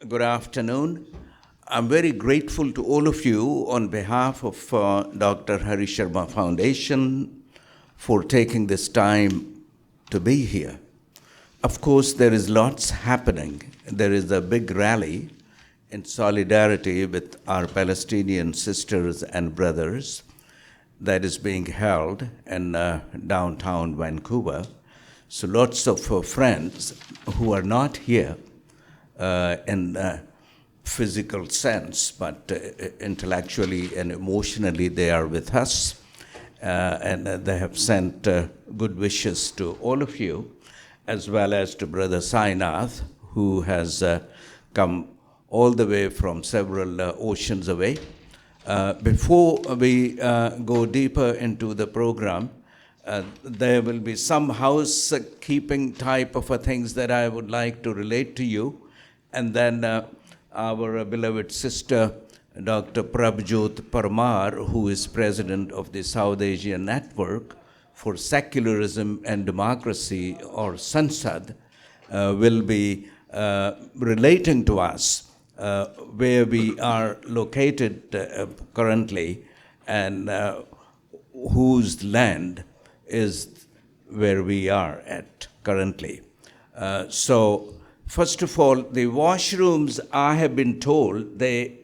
Good afternoon. I'm very grateful to all of you on behalf of Dr. Hari Sharma Foundation for taking this time to be here. Of course, there is lots happening. There is a big rally in solidarity with our Palestinian sisters and brothers that is being held in downtown Vancouver. So lots of friends who are not here in physical sense, but intellectually and emotionally they are with us. And they have sent good wishes to all of you, as well as to Brother Sainath, who has come all the way from several oceans away. Before we go deeper into the program, there will be some housekeeping type of things that I would like to relate to you. And then our beloved sister, Dr. Prabjot Parmar, who is president of the South Asian Network for Secularism and Democracy, or Sansad, will be relating to us where we are located currently and whose land is where we are at currently. First of all, the washrooms, I have been told, they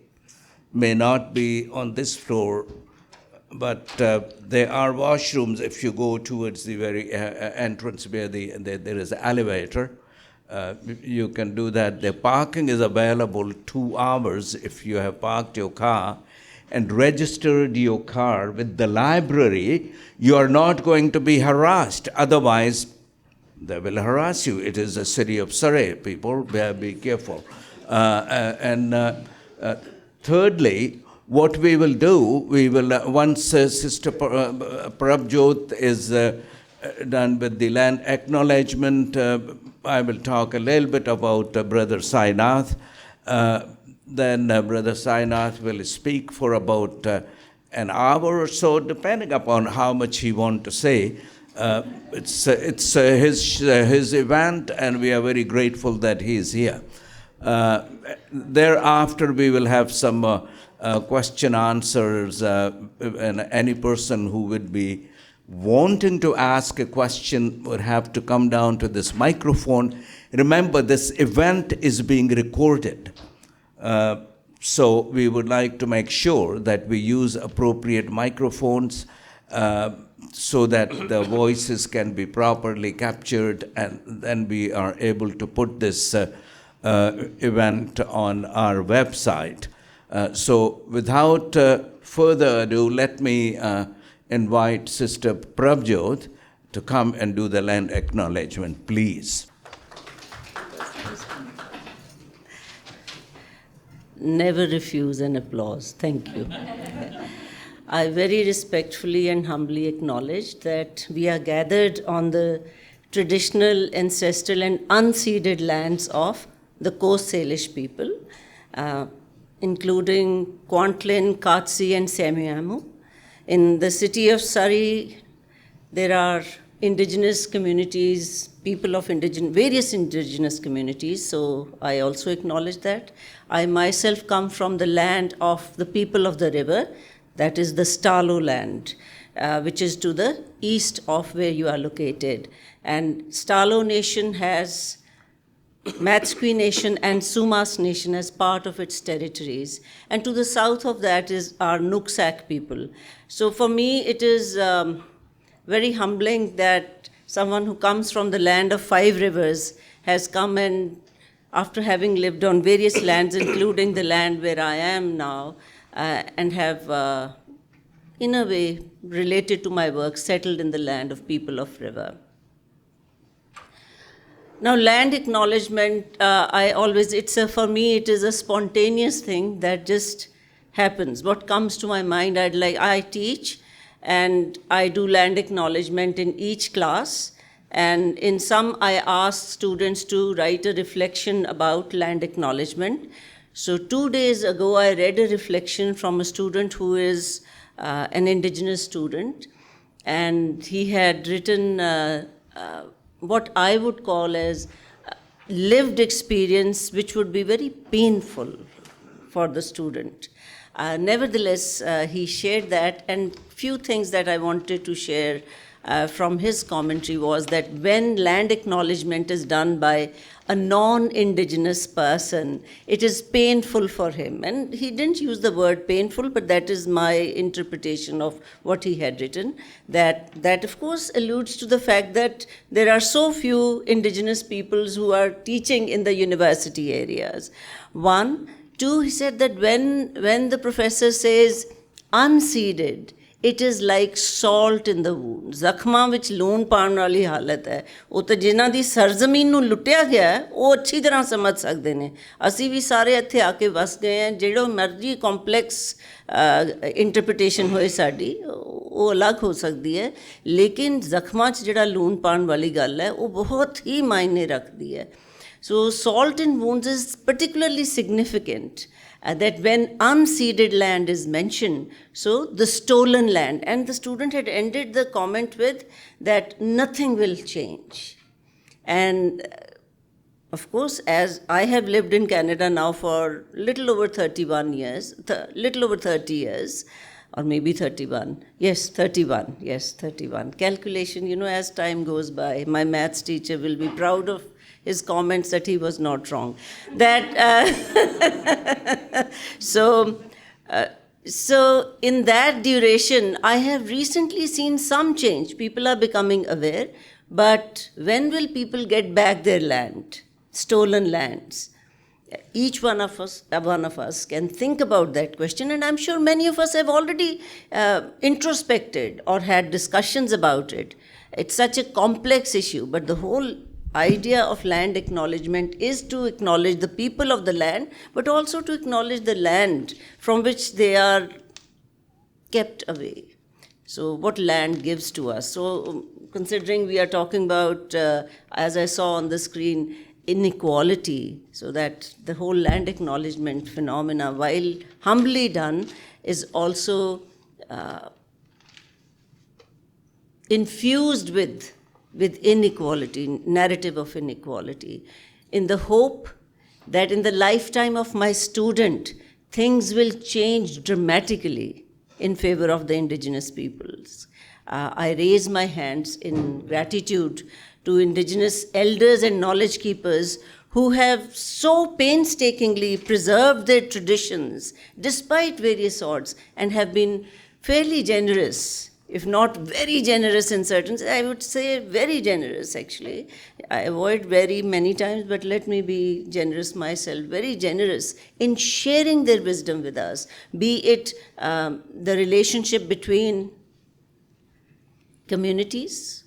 may not be on this floor, but there are washrooms if you go towards the very entrance where there is an elevator. You can do that. The parking is available 2 hours if you have parked your car and registered your car with the library. You are not going to be harassed. Otherwise, they will harass you. It is a city of Surrey, people. Be careful. Thirdly, what we will do, we will, once Sister Prabjot is done with the land acknowledgement, I will talk a little bit about Brother Sainath. Then Brother Sainath will speak for about an hour or so, depending upon how much he wants to say. It's his event, and we are very grateful that he is here. Thereafter, we will have some question answers, and any person who would be wanting to ask a question would have to come down to this microphone. Remember, this event is being recorded. So we would like to make sure that we use appropriate microphones so that the voices can be properly captured, and then we are able to put this event on our website. So without further ado, let me invite Sister Prabjot to come and do the land acknowledgement, please. Never refuse an applause. Thank you. I very respectfully and humbly acknowledge that we are gathered on the traditional, ancestral and unceded lands of the Coast Salish people, including Kwantlen, Katsi and Semiamu. In the city of Surrey, there are indigenous communities, people of various indigenous communities, so I also acknowledge that. I myself come from the land of the people of the river, that is the Stalo land, which is to the east of where you are located. And Stalo Nation has Matskwi Nation and Sumas Nation as part of its territories. And to the south of that is our Nuksak people. So for me, it is very humbling that someone who comes from the land of 5 rivers has come and, after having lived on various lands, including the land where I am now, and have, in a way, related to my work, settled in the land of people of river. Now, land acknowledgement, for me, it is a spontaneous thing that just happens. What comes to my mind, I teach, and I do land acknowledgement in each class. And in some, I ask students to write a reflection about land acknowledgement. So 2 days ago, I read a reflection from a student who is an indigenous student, and he had written what I would call as lived experience which would be very painful for the student. Nevertheless, he shared that, and few things that I wanted to share from his commentary was that when land acknowledgement is done by a non-indigenous person, it is painful for him. And he didn't use the word painful, but that is my interpretation of what he had written. That of course alludes to the fact that there are so few indigenous peoples who are teaching in the university areas. One. Two, he said that when the professor says unseeded, it is like salt in the wound. ਜ਼ਖਮਾਂ ਵਿੱਚ ਲੂਣ ਪਾਉਣ ਵਾਲੀ ਹਾਲਤ ਹੈ। ਉਹ ਤਾਂ ਜਿਨ੍ਹਾਂ ਦੀ ਸਰਜ਼ਮੀਨ ਨੂੰ ਲੁੱਟਿਆ ਗਿਆ ਹੈ, ਉਹ ਅੱਛੀ ਤਰ੍ਹਾਂ ਸਮਝ ਸਕਦੇ ਨੇ। ਅਸੀਂ ਵੀ ਸਾਰੇ ਇੱਥੇ ਆ ਕੇ ਵਸ ਗਏ ਹਾਂ, ਜਿਹੜਾ ਮਰਜ਼ੀ ਕੰਪਲੈਕਸ ਇੰਟਰਪ੍ਰੀਟੇਸ਼ਨ ਹੋਏ ਸਾਡੀ, ਉਹ ਅਲੱਗ ਹੋ ਸਕਦੀ ਹੈ, ਲੇਕਿਨ ਜ਼ਖਮਾਂ 'ਚ ਜਿਹੜਾ ਲੂਣ ਪਾਉਣ ਵਾਲੀ ਗੱਲ ਹੈ, ਉਹ ਬਹੁਤ ਹੀ ਮਾਇਨੇ ਰੱਖਦੀ ਹੈ। So salt in wounds is particularly significant, that when unseeded land is mentioned, so the stolen land, and the student had ended the comment with that nothing will change. And of course, as I have lived in Canada now for little over 31 years, little over 30 years, or maybe 31. Yes, 31. Yes, 31. Calculation, as time goes by, my maths teacher will be proud of his comments that he was not wrong. So in that duration, I have recently seen some change. People are becoming aware. But when will people get back their land, stolen lands? Each one of us can think about that question, and I'm sure many of us have already introspected or had discussions about it. It's such a complex issue, but the whole idea of land acknowledgement is to acknowledge the people of the land, but also to acknowledge the land from which they are kept away. So what land gives to us. So considering we are talking about, as I saw on the screen, inequality, so that the whole land acknowledgement phenomena, while humbly done, is also infused with inequality, narrative of inequality, in the hope that in the lifetime of my student, things will change dramatically in favor of the indigenous peoples. I raise my hands in gratitude to indigenous elders and knowledge keepers who have so painstakingly preserved their traditions despite various odds and have been fairly generous, if not very generous in certain, I would say very generous actually. I avoid very many times, but let me be generous myself, very generous in sharing their wisdom with us, be it the relationship between communities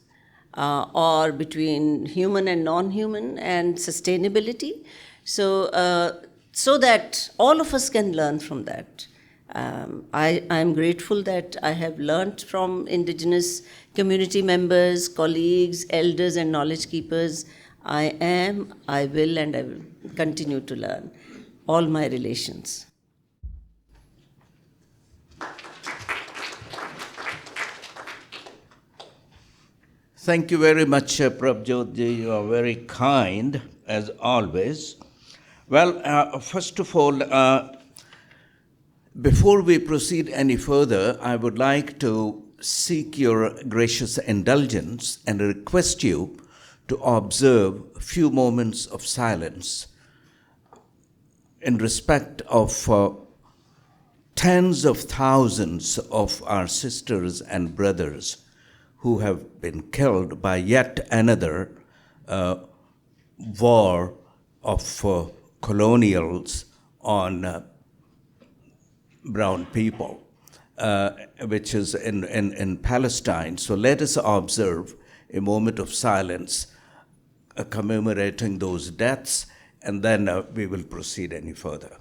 or between human and non-human and sustainability, so that all of us can learn from that. I'm grateful that I have learnt from indigenous community members, colleagues, elders, and knowledge keepers. I am, I will, and I will continue to learn all my relations. Thank you very much, Prabjot ji. You are very kind, as always. Well, first of all, before we proceed any further, I would like to seek your gracious indulgence and request you to observe a few moments of silence in respect of tens of thousands of our sisters and brothers who have been killed by yet another war of colonials on brown people, which is in Palestine. So let us observe a moment of silence commemorating those deaths, and then we will proceed any further.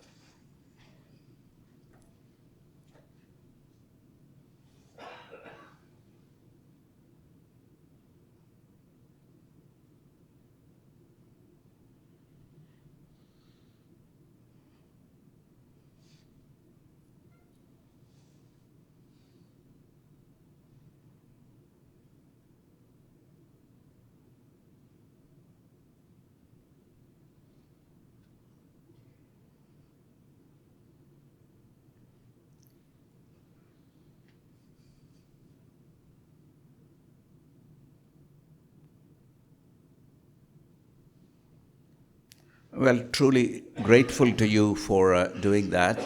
Well, truly grateful to you for doing that.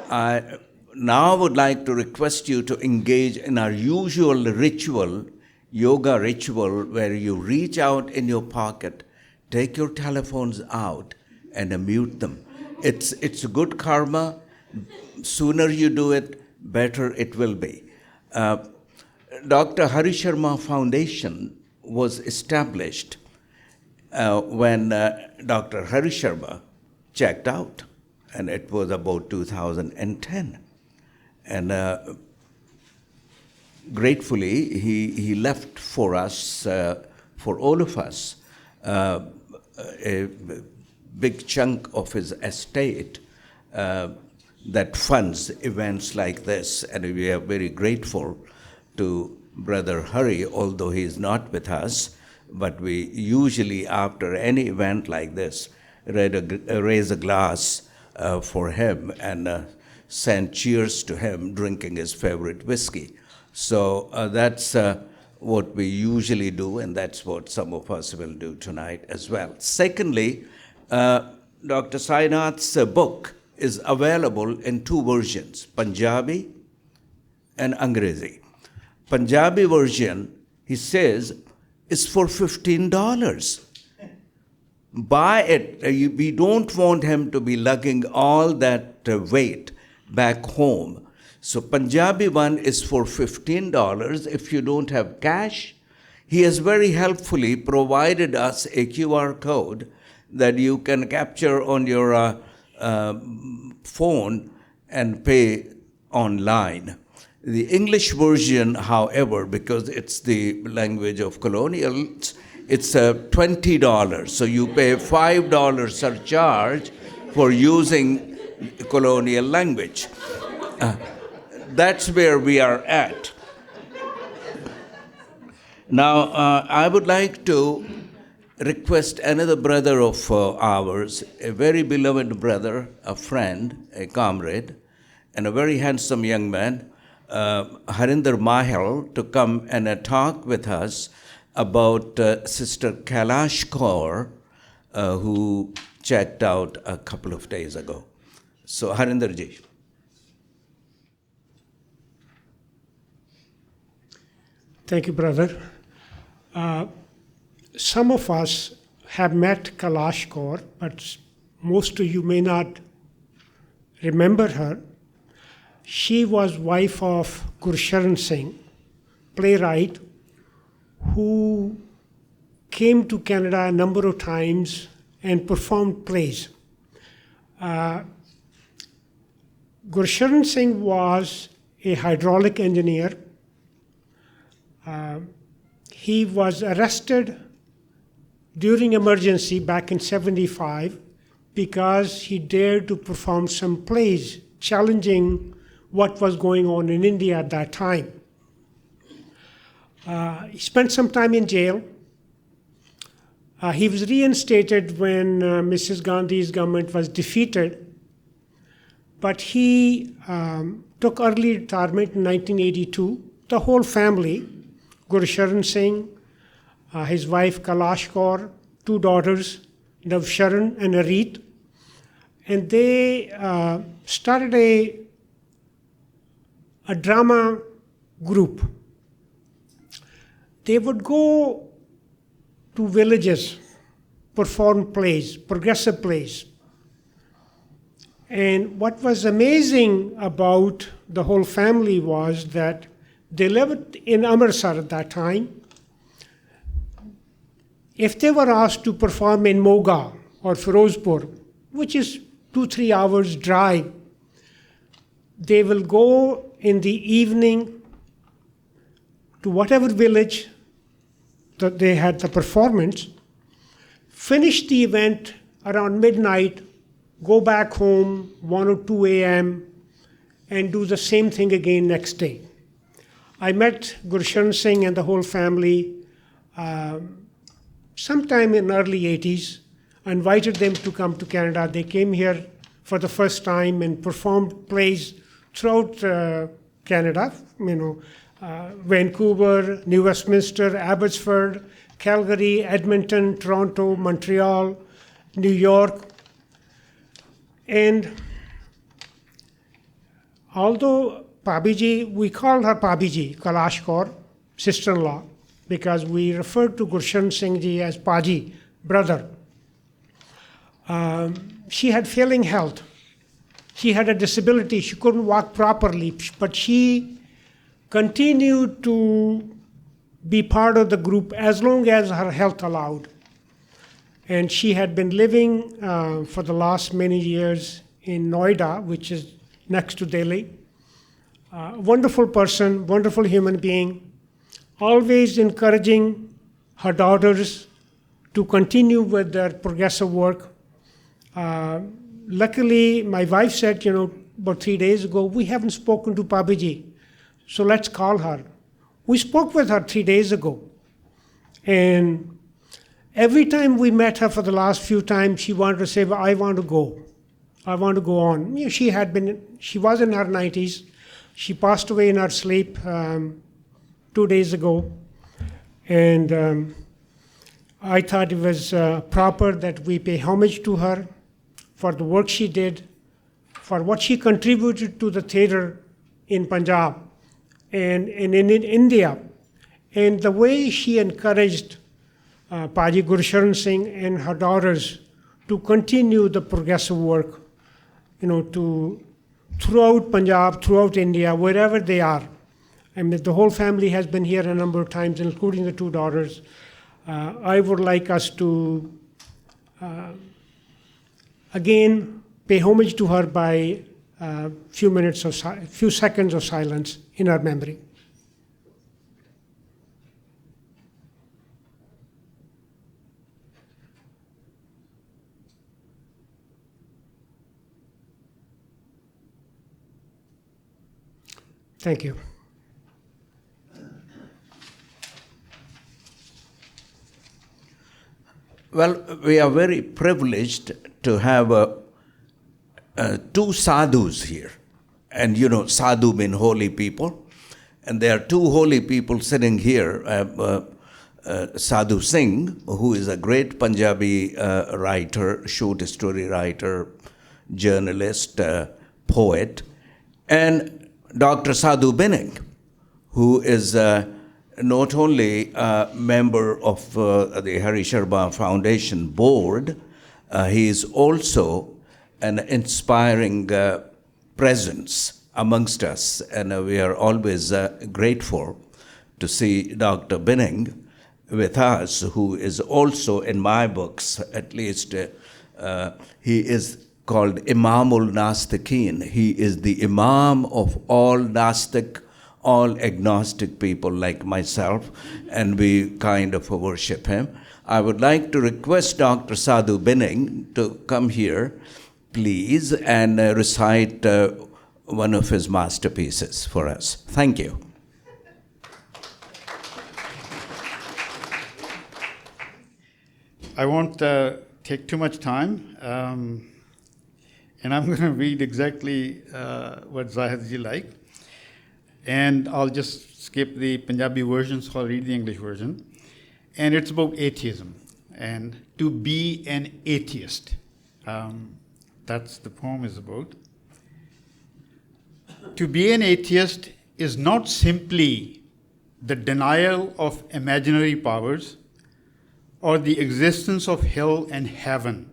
I now would like to request you to engage in our usual ritual, yoga ritual, where you reach out in your pocket, take your telephones out, and mute them. It's good karma. Sooner you do it, better it will be. Dr. Hari Sharma Foundation was established when Dr. Hari Sharma checked out, and it was about 2010. And gratefully, he left for us, for all of us, a big chunk of his estate that funds events like this, and we are very grateful to Brother Hari, although he is not with us, but we usually, after any event like this, raise a glass for him and send cheers to him, drinking his favorite whiskey. So that's what we usually do, and that's what some of us will do tonight as well. Secondly, Dr. Sainath's book is available in two versions, Punjabi and Angrezi. Punjabi version, he says, is for $15. Buy it. We don't want him to be lugging all that weight back home. So Punjabi one is for $15. If you don't have cash, he has very helpfully provided us a QR code that you can capture on your phone and pay online. The English version, however, because it's the language of colonials, it's $20. So you pay $5 surcharge for using colonial language. That's where we are at. Now, I would like to request another brother of ours, a very beloved brother, a friend, a comrade, and a very handsome young man, Harinder Mahal, to come and talk with us about Sister Kalash Cor, who checked out a couple of days ago. So, Harinder ji. Thank you, brother. Some of us have met Kalash Cor, but most of you may not remember her. She was wife of Gursharan Singh, playwright, who came to Canada a number of times and performed plays. Gursharan Singh was a hydraulic engineer. He was arrested during emergency back in '75 because he dared to perform some plays challenging what was going on in India at that time. He spent some time in jail. He was reinstated when Mrs. Gandhi's government was defeated, but he took early retirement in 1982. The whole family, Gursharan Singh, his wife Kalash Cor, two daughters, Navsharan and Arit, and they started a drama group. They would go to villages, perform plays, progressive plays. And what was amazing about the whole family was that they lived in Amritsar at that time. If they were asked to perform in Moga or Firozpur, which is 2-3 hours drive, they will go in the evening to whatever village that they had the performance, finish the event around midnight, go back home 1 or 2 a.m. and do the same thing again next day. I met Gursharan Singh and the whole family sometime in early 80s. I invited them to come to Canada. They came here for the first time and performed plays throughout Canada, Vancouver, New Westminster, Abbotsford, Calgary, Edmonton, Toronto, Montreal, New York, And although Pabiji, we called her Pabiji, Kalash Cor, sister-in-law, because we referred to Gurshan Singh Ji as Paji, brother. She had failing health. She had a disability. She couldn't walk properly, but she continued to be part of the group as long as her health allowed. And she had been living for the last many years in Noida, which is next to Delhi. Wonderful person, wonderful human being, always encouraging her daughters to continue with their progressive work. Luckily, my wife said, about 3 days ago, we haven't spoken to Pabiji, so let's call her. We spoke with her 3 days ago. And every time we met her for the last few times, she wanted to say, well, I want to go. I want to go on. She was in her 90s. She passed away in her sleep 2 days ago. And I thought it was proper that we pay homage to her for the work she did, for what she contributed to the theater in Punjab and in India, and the way she encouraged Paji Gursharan Singh and her daughters to continue the progressive work, throughout Punjab, throughout India, wherever they are. I mean, the whole family has been here a number of times, including the 2 daughters. I would like us to, again, pay homage to her by a few seconds of silence in her memory. Thank you. Well, we are very privileged to have 2 sadhus here. And sadhu mean holy people. And there are 2 holy people sitting here. Sadhu Singh, who is a great Punjabi writer, short story writer, journalist, poet, and Dr. Sadhu Binning, who is not only a member of the Hari Sharma Foundation board, he is also an inspiring presence amongst us, and we are always grateful to see Dr. Binning with us, who is also in my books, at least he is called Imamul Nastikin. He is the Imam of all Nastik, all agnostic people like myself, and we kind of worship him. I would like to request Dr. Sadhu Binning to come here, please, and recite one of his masterpieces for us. Thank you. I won't take too much time, and I'm going to read exactly what Zahid ji liked. And I'll just skip the Punjabi version, so I'll read the English version. And it's about atheism, and to be an atheist. That's the poem is about. To be an atheist is not simply the denial of imaginary powers or the existence of hell and heaven.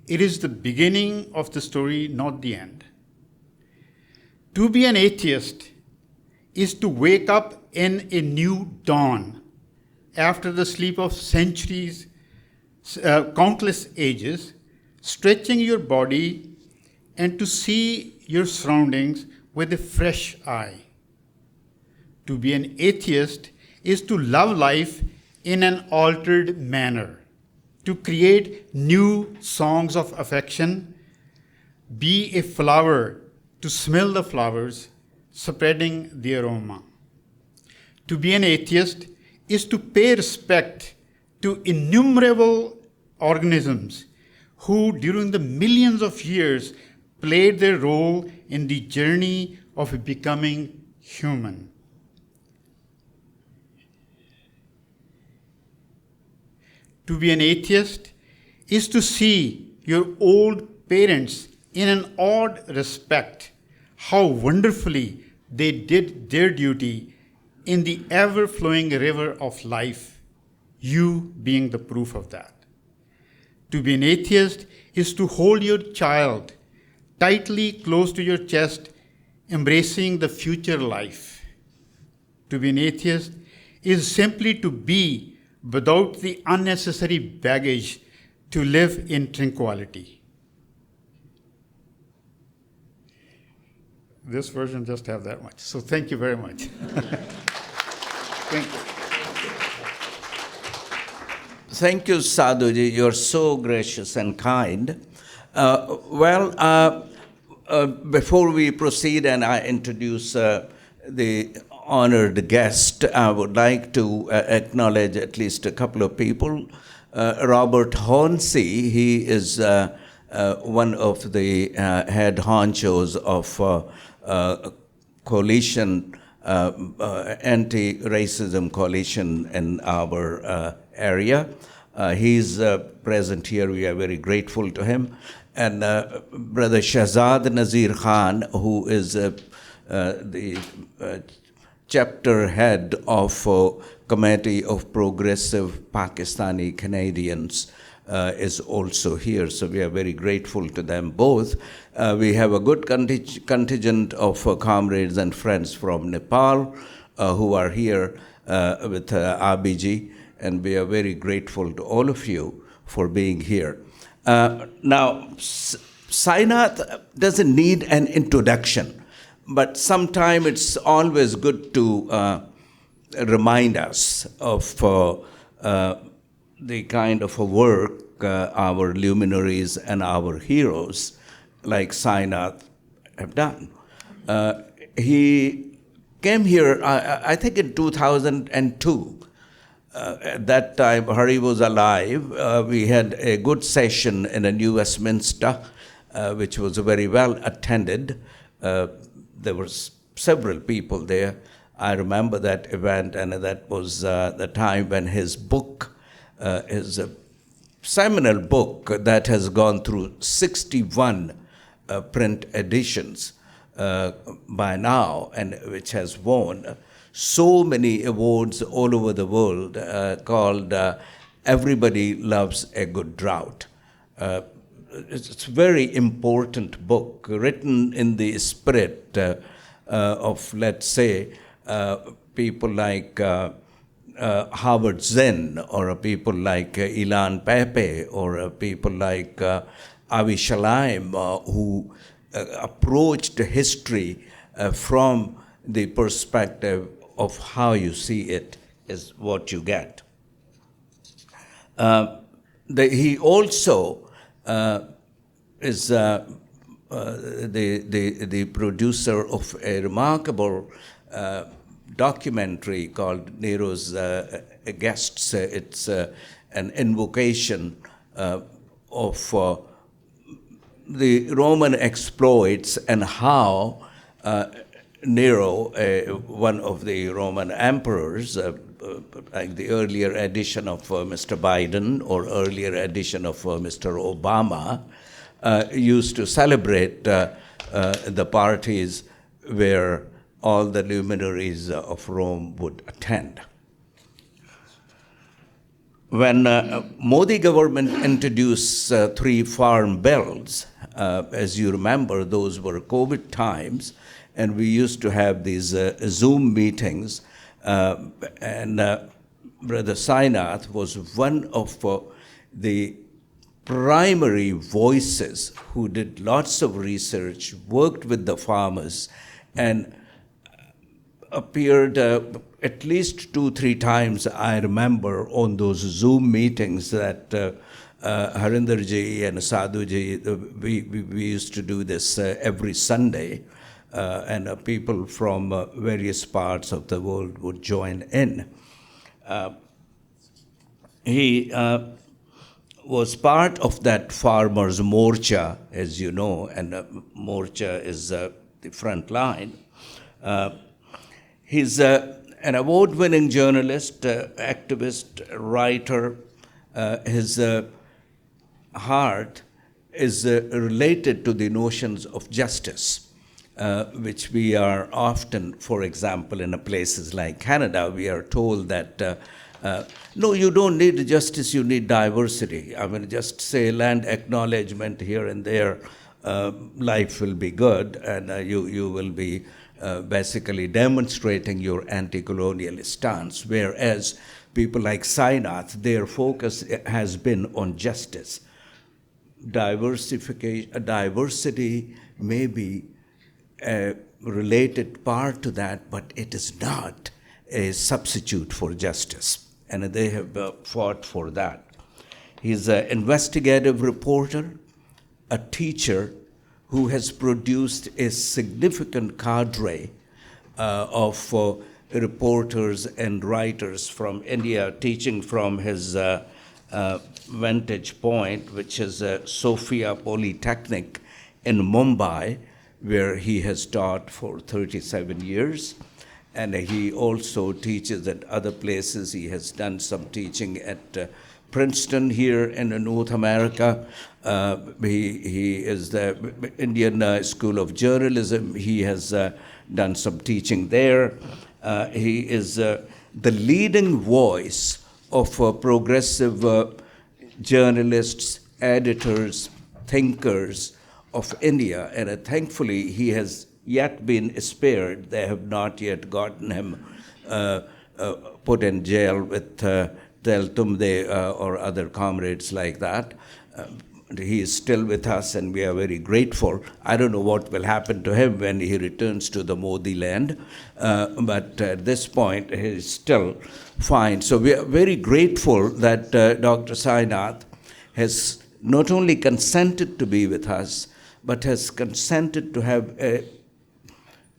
It is the beginning of the story, not the end. To be an atheist is to wake up in a new dawn after the sleep of centuries, countless ages, stretching your body and to see your surroundings with a fresh eye. To be an atheist is to love life in an altered manner, to create new songs of affection, be a flower, to smell the flowers, spreading the aroma. To be an atheist is to pay respect to innumerable organisms who, during the millions of years, played their role in the journey of becoming human. To be an atheist is to see your old parents in an odd respect how wonderfully they did their duty in the ever-flowing river of life, you being the proof of that. To be an atheist is to hold your child tightly close to your chest, embracing the future life. To be an atheist is simply to be without the unnecessary baggage to live in tranquility. This version just have that much. So thank you very much. Thank you. Thank you, Sadhuji. You're so gracious and kind. Before we proceed and I introduce the honored guest, I would like to acknowledge at least a couple of people. Robert Hornsey, he is one of the head honchos of coalition, anti-racism coalition in our area. He's present here. We are very grateful to him. And Brother Shahzad Nazir Khan, who is the chapter head of Committee of Progressive Pakistani Canadians, is also here. So we are very grateful to them both. We have a good contingent of comrades and friends from Nepal who are here with Abhiji, and we are very grateful to all of you for being here. Now, Sainath doesn't need an introduction, but sometimes it's always good to remind us of the kind of a work our luminaries and our heroes like Sainath have done. He came here, I think in 2002. At that time, Hari was alive. We had a good session in a New Westminster, which was very well attended. There were several people there. I remember that event, and that was the time when his book, his seminal book that has gone through 61 print editions by now, and which has won so many awards all over the world, called Everybody Loves a Good Drought. It's a very important book, written in the spirit of, let's say, people like Howard Zinn, or people like Ilan Pape, or people like Avi Shlaim, who approached history from the perspective of how you see it is what you get. He also is the producer of a remarkable documentary called Nero's Guests. It's an invocation of the Roman exploits and how Nero, one of the Roman emperors, like the earlier edition of Mr. Biden or earlier edition of Mr. Obama, used to celebrate the parties where all the luminaries of Rome would attend. When Modi government introduced 3 farm bills, as you remember, those were COVID times, and we used to have these Zoom meetings, and Brother Sainath was one of the primary voices who did lots of research, worked with the farmers, and appeared at least 2-3 times, I remember, on those Zoom meetings that Harinderji and Sadhuji, we used to do this every Sunday, and people from various parts of the world would join in. He was part of that farmers' morcha, as you know, and morcha is the front line. He's an award-winning journalist, activist, writer. His heart is related to the notions of justice, which we are often, for example, in places like Canada, we are told that no, you don't need justice, you need diversity. I mean, just say land acknowledgement here and there, life will be good, and you will be basically demonstrating your anti-colonial stance, whereas people like Sainath, their focus has been on justice. Diversity may be a related part to that, but it is not a substitute for justice. And they have fought for that. He's an investigative reporter, a teacher who has produced a significant cadre of reporters and writers from India, teaching from his vantage point, which is Sophia Polytechnic in Mumbai, where he has taught for 37 years. And he also teaches at other places. He has done some teaching at Princeton here in North America. He is the Indian School of Journalism. He has done some teaching there. He is the leading voice of progressive journalists, editors, thinkers of India. And thankfully, he has yet been spared. They have not yet gotten him put in jail with Tel Tumde or other comrades like that. He is still with us, and we are very grateful. I don't know what will happen to him when he returns to the Modi land, but at this point, he is still fine. So we are very grateful that Dr. Sainath has not only consented to be with us, but has consented to have a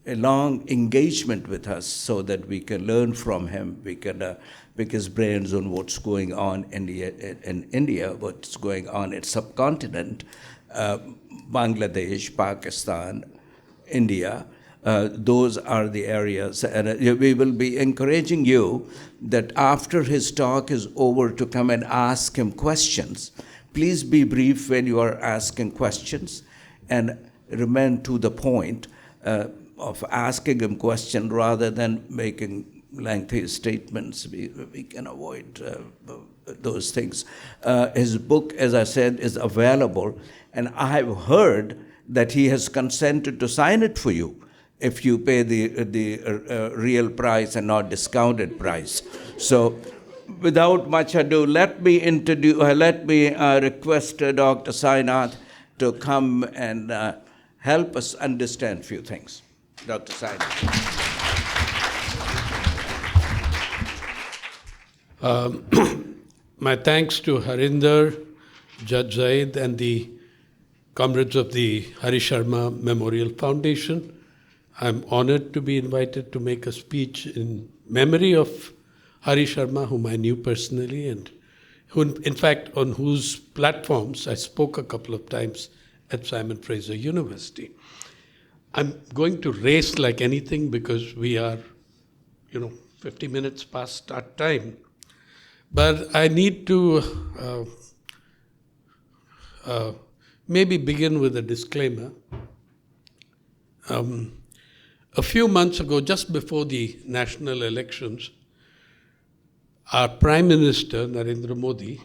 long engagement with us so that we can learn from him. We can pick his brains on what's going on in India, what's going on in subcontinent, Bangladesh, Pakistan, India. Those are the areas. And we will be encouraging you that after his talk is over to come and ask him questions. Please be brief when you are asking questions and remain to the point of asking him questions rather than making lengthy statements. We can avoid those things. His book, as I said, is available, and I have heard that he has consented to sign it for you if you pay the real price and not discounted price. So, without much ado, let me request Dr. Sainath to come and help us understand a few things. Dr. Sainath. My thanks to Harinder, Judge Zaid, and the comrades of the Hari Sharma Memorial Foundation. I'm honored to be invited to make a speech in memory of Hari Sharma, whom I knew personally, and who, in fact, on whose platforms I spoke a couple of times at Simon Fraser University. I'm going to race like anything because we are, 50 minutes past start time. But I need to maybe begin with a disclaimer. A few months ago, just before the national elections, our Prime Minister, Narendra Modi,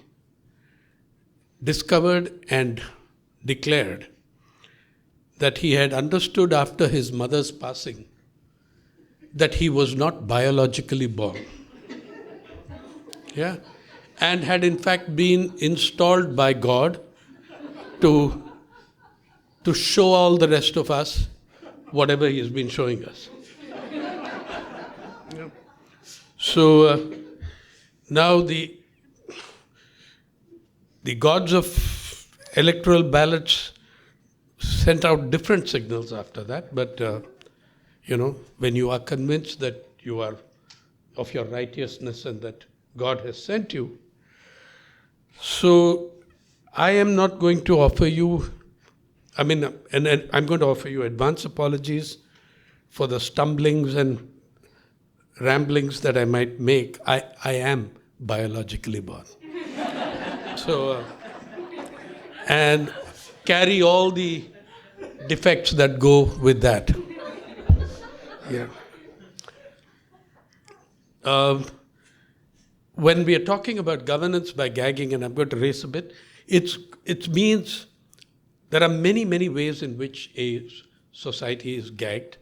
discovered and declared that he had understood after his mother's passing that he was not biologically born. Yeah, and had in fact been installed by God to show all the rest of us whatever he has been showing us. Yeah. So now the gods of electoral ballots sent out different signals after that, but when you are convinced that you are of your righteousness and that God has sent you. So I am not going to offer you, and I'm going to offer you advance apologies for the stumblings and ramblings that I might make. I am biologically born. So, and carry all the defects that go with that. Yeah. When we are talking about governance by gagging, and I'm going to race a bit, it means there are many, many ways in which a society is gagged.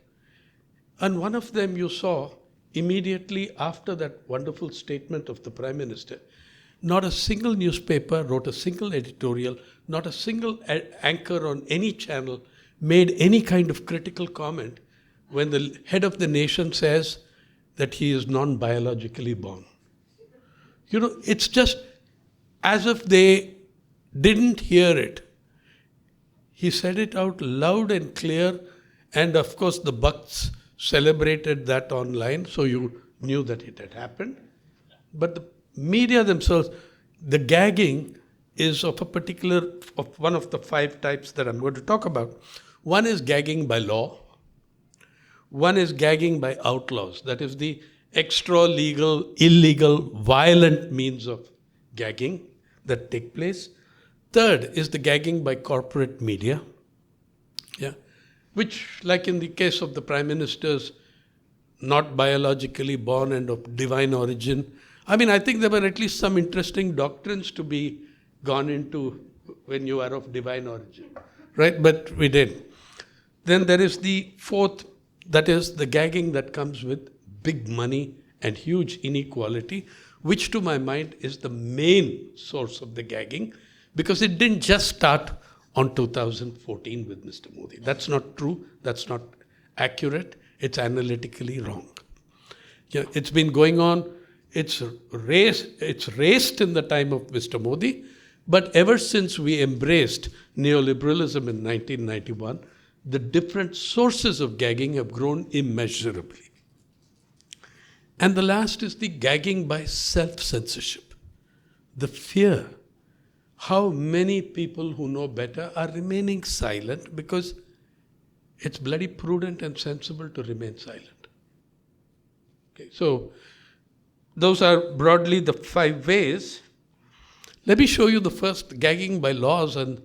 And one of them you saw immediately after that wonderful statement of the Prime Minister. Not a single newspaper wrote a single editorial, not a single anchor on any channel made any kind of critical comment when the head of the nation says that he is non-biologically born. You know, it's just as if they didn't hear it. He said it out loud and clear, and of course the Bhakts celebrated that online, so you knew that it had happened. But the media themselves, the gagging is of one of the 5 types that I'm going to talk about. One is gagging by law. One is gagging by outlaws. That is the extra-legal, illegal, violent means of gagging that take place. Third is the gagging by corporate media, which, like in the case of the Prime Minister's not biologically born and of divine origin, I mean, I think there were at least some interesting doctrines to be gone into when you are of divine origin, right? But we didn't. Then there is the fourth, that is the gagging that comes with big money and huge inequality, which to my mind is the main source of the gagging, because it didn't just start on 2014 with Mr. Modi. That's not true. That's not accurate. It's analytically wrong. Yeah, it's been going on. It's raced in the time of Mr. Modi, but ever since we embraced neoliberalism in 1991, the different sources of gagging have grown immeasurably. And the last is the gagging by self-censorship. The fear. How many people who know better are remaining silent because it's bloody prudent and sensible to remain silent. Okay, so those are broadly the 5 ways. Let me show you the first, gagging by laws. And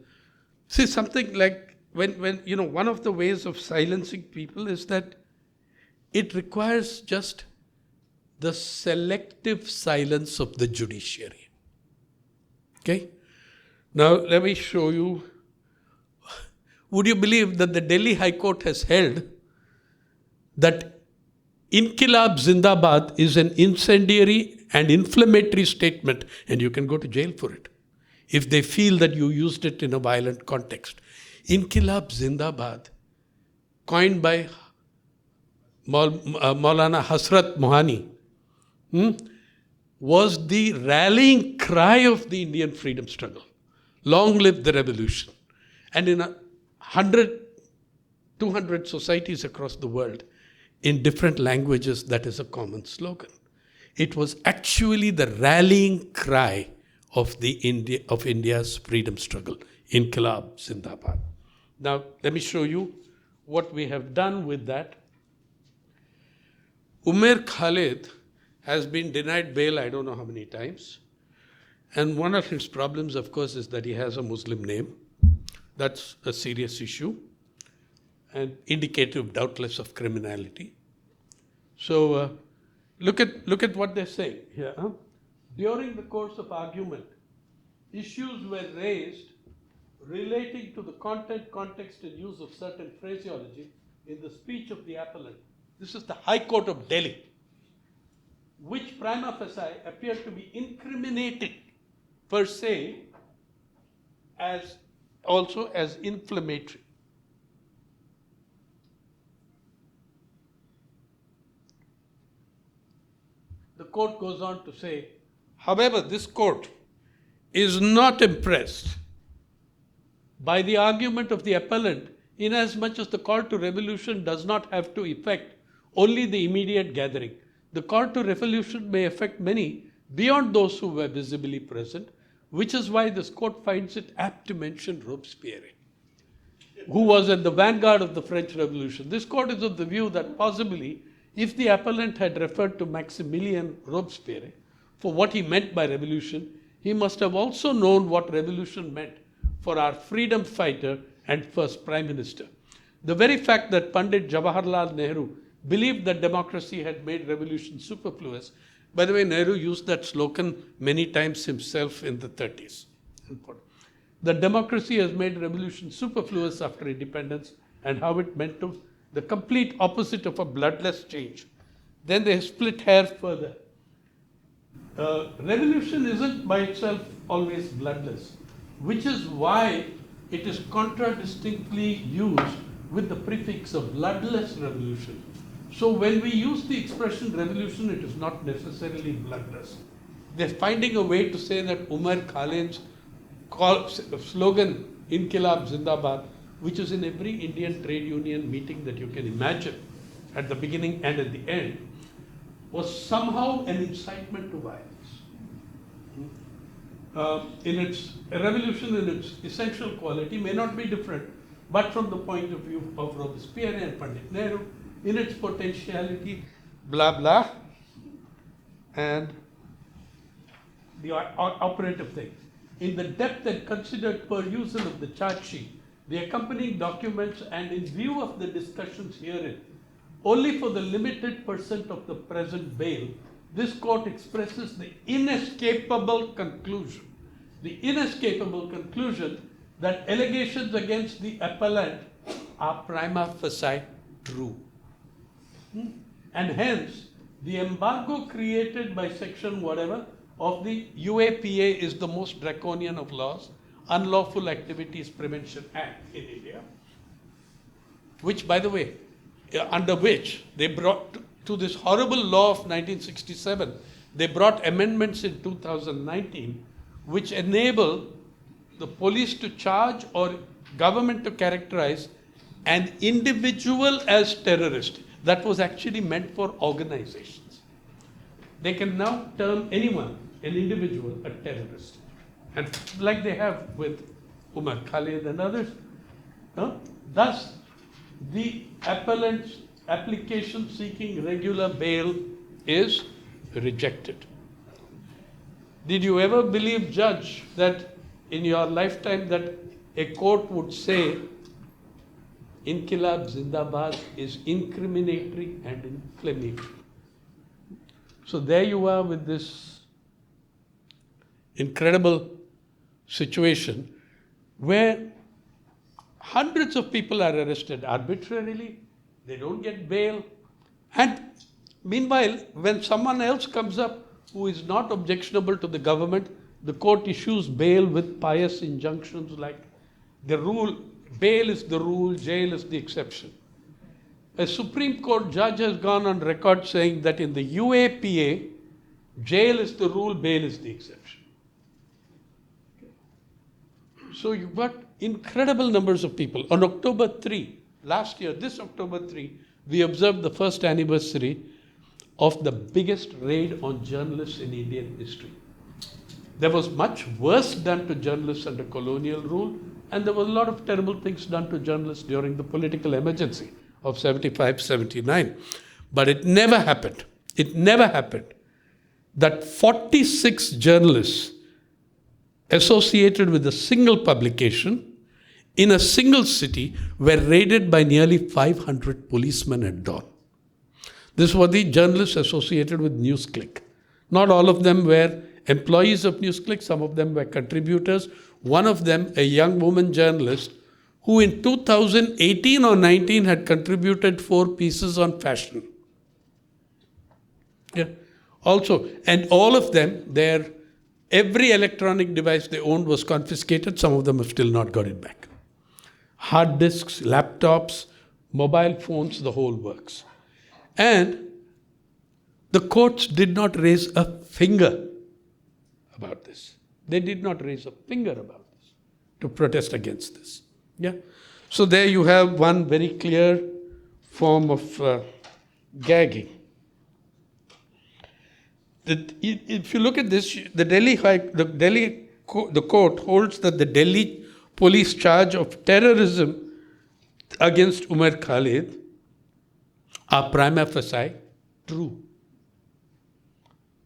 see, something like when you know, one of the ways of silencing people is that it requires just the selective silence of the judiciary. Okay? Now, let me show you. Would you believe that the Delhi High Court has held that Inqilab Zindabad is an incendiary and inflammatory statement, and you can go to jail for it if they feel that you used it in a violent context. Inqilab Zindabad, coined by Maulana Hasrat Mohani, was the rallying cry of the Indian freedom struggle. Long live the revolution. And in 100, 200 societies across the world, in different languages, that is a common slogan. It was actually the rallying cry of India's freedom struggle, Inqilab Zindabad. Now, let me show you what we have done with that. Umair Khalid has been denied bail, I don't know how many times. And one of his problems, of course, is that he has a Muslim name. That's a serious issue and indicative, doubtless, of criminality. So look at what they say here. During the course of argument, issues were raised relating to the content, context, and use of certain phraseology in the speech of the appellant. This is the High Court of Delhi, which prima facie appeared to be incriminating per se, as also as inflammatory. The court goes on to say, however, this court is not impressed by the argument of the appellant, inasmuch as the call to revolution does not have to effect only the immediate gathering. The call to revolution may affect many beyond those who were visibly present, which is why this court finds it apt to mention Robespierre, who was at the vanguard of the French Revolution. This court is of the view that possibly, if the appellant had referred to Maximilien Robespierre for what he meant by revolution, he must have also known what revolution meant for our freedom fighter and first Prime Minister. The very fact that Pandit Jawaharlal Nehru believed that democracy had made revolution superfluous. By the way, Nehru used that slogan many times himself in the 30s. That democracy has made revolution superfluous after independence, and how it meant to the complete opposite of a bloodless change. Then they split hairs further. Revolution isn't by itself always bloodless, which is why it is contradistinctly used with the prefix of bloodless revolution. So when we use the expression revolution, it is not necessarily bloodless. They're finding a way to say that Umar Khalid's slogan, Inkilab Zindabad, which is in every Indian trade union meeting that you can imagine, at the beginning and at the end, was somehow an incitement to violence. A revolution in its essential quality may not be different, but from the point of view of Robespierre and Pandit Nehru, in its potentiality, blah, blah, and the operative thing. In the depth and considered perusal of the charge sheet, the accompanying documents, and in view of the discussions herein, only for the limited percent of the present bail, this court expresses the inescapable conclusion that allegations against the appellant are prima facie true. And hence, the embargo created by section whatever of the UAPA is the most draconian of laws, Unlawful Activities Prevention Act in India, which, by the way, under which they brought to this horrible law of 1967, they brought amendments in 2019, which enable the police to charge or government to characterize an individual as terrorist. That was actually meant for organizations. They can now term anyone, an individual, a terrorist. And like they have with Umar Khalid and others. Thus, the appellant's application seeking regular bail is rejected. Did you ever believe, Judge, that in your lifetime that a court would say Inkilab Zindabad is incriminatory and inflammatory? So there you are with this incredible situation where hundreds of people are arrested arbitrarily, they don't get bail, and meanwhile, when someone else comes up who is not objectionable to the government, the court issues bail with pious injunctions like the rule, bail is the rule, jail is the exception. A Supreme Court judge has gone on record saying that in the UAPA, jail is the rule, bail is the exception. So you've got incredible numbers of people. On October 3, last year, this October 3, we observed the first anniversary of the biggest raid on journalists in Indian history. There was much worse done to journalists under colonial rule, and there were a lot of terrible things done to journalists during the political emergency of 75, 79. But it never happened that 46 journalists associated with a single publication in a single city were raided by nearly 500 policemen at dawn. This were the journalists associated with NewsClick. Not all of them were employees of NewsClick, some of them were contributors. One of them, a young woman journalist, who in 2018 or 19 had contributed 4 pieces on fashion. Yeah. Also, and all of them, every electronic device they owned was confiscated. Some of them have still not got it back. Hard disks, laptops, mobile phones, the whole works. And the courts did not raise a finger about this. They did not raise a finger about this to protest against this. Yeah. So there you have one very clear form of gagging. If you look at this, the court holds that the Delhi police charge of terrorism against Umar Khalid are prima facie true.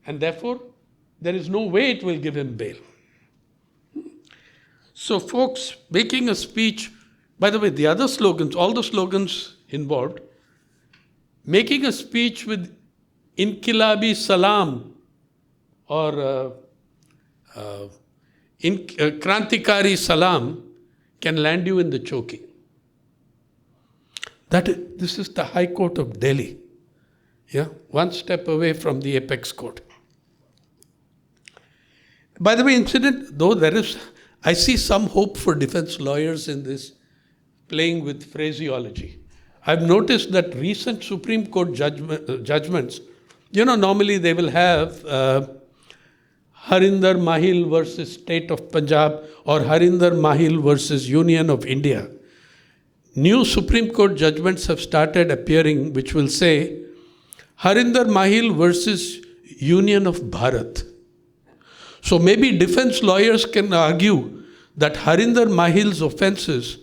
And therefore, there is no way it will give him bail. So folks, making a speech, by the way, the other slogans, all the slogans involved, making a speech with Inqilabi Salam or Krantikari Salam can land you in the choking. This is the High Court of Delhi. Yeah, one step away from the apex court. By the way, I see some hope for defense lawyers in this, playing with phraseology. I've noticed that recent Supreme Court judgments, normally they will have Harinder Mahil versus State of Punjab or Harinder Mahil versus Union of India. New Supreme Court judgments have started appearing which will say Harinder Mahil versus Union of Bharat. So maybe defense lawyers can argue that Harinder Mahil's offenses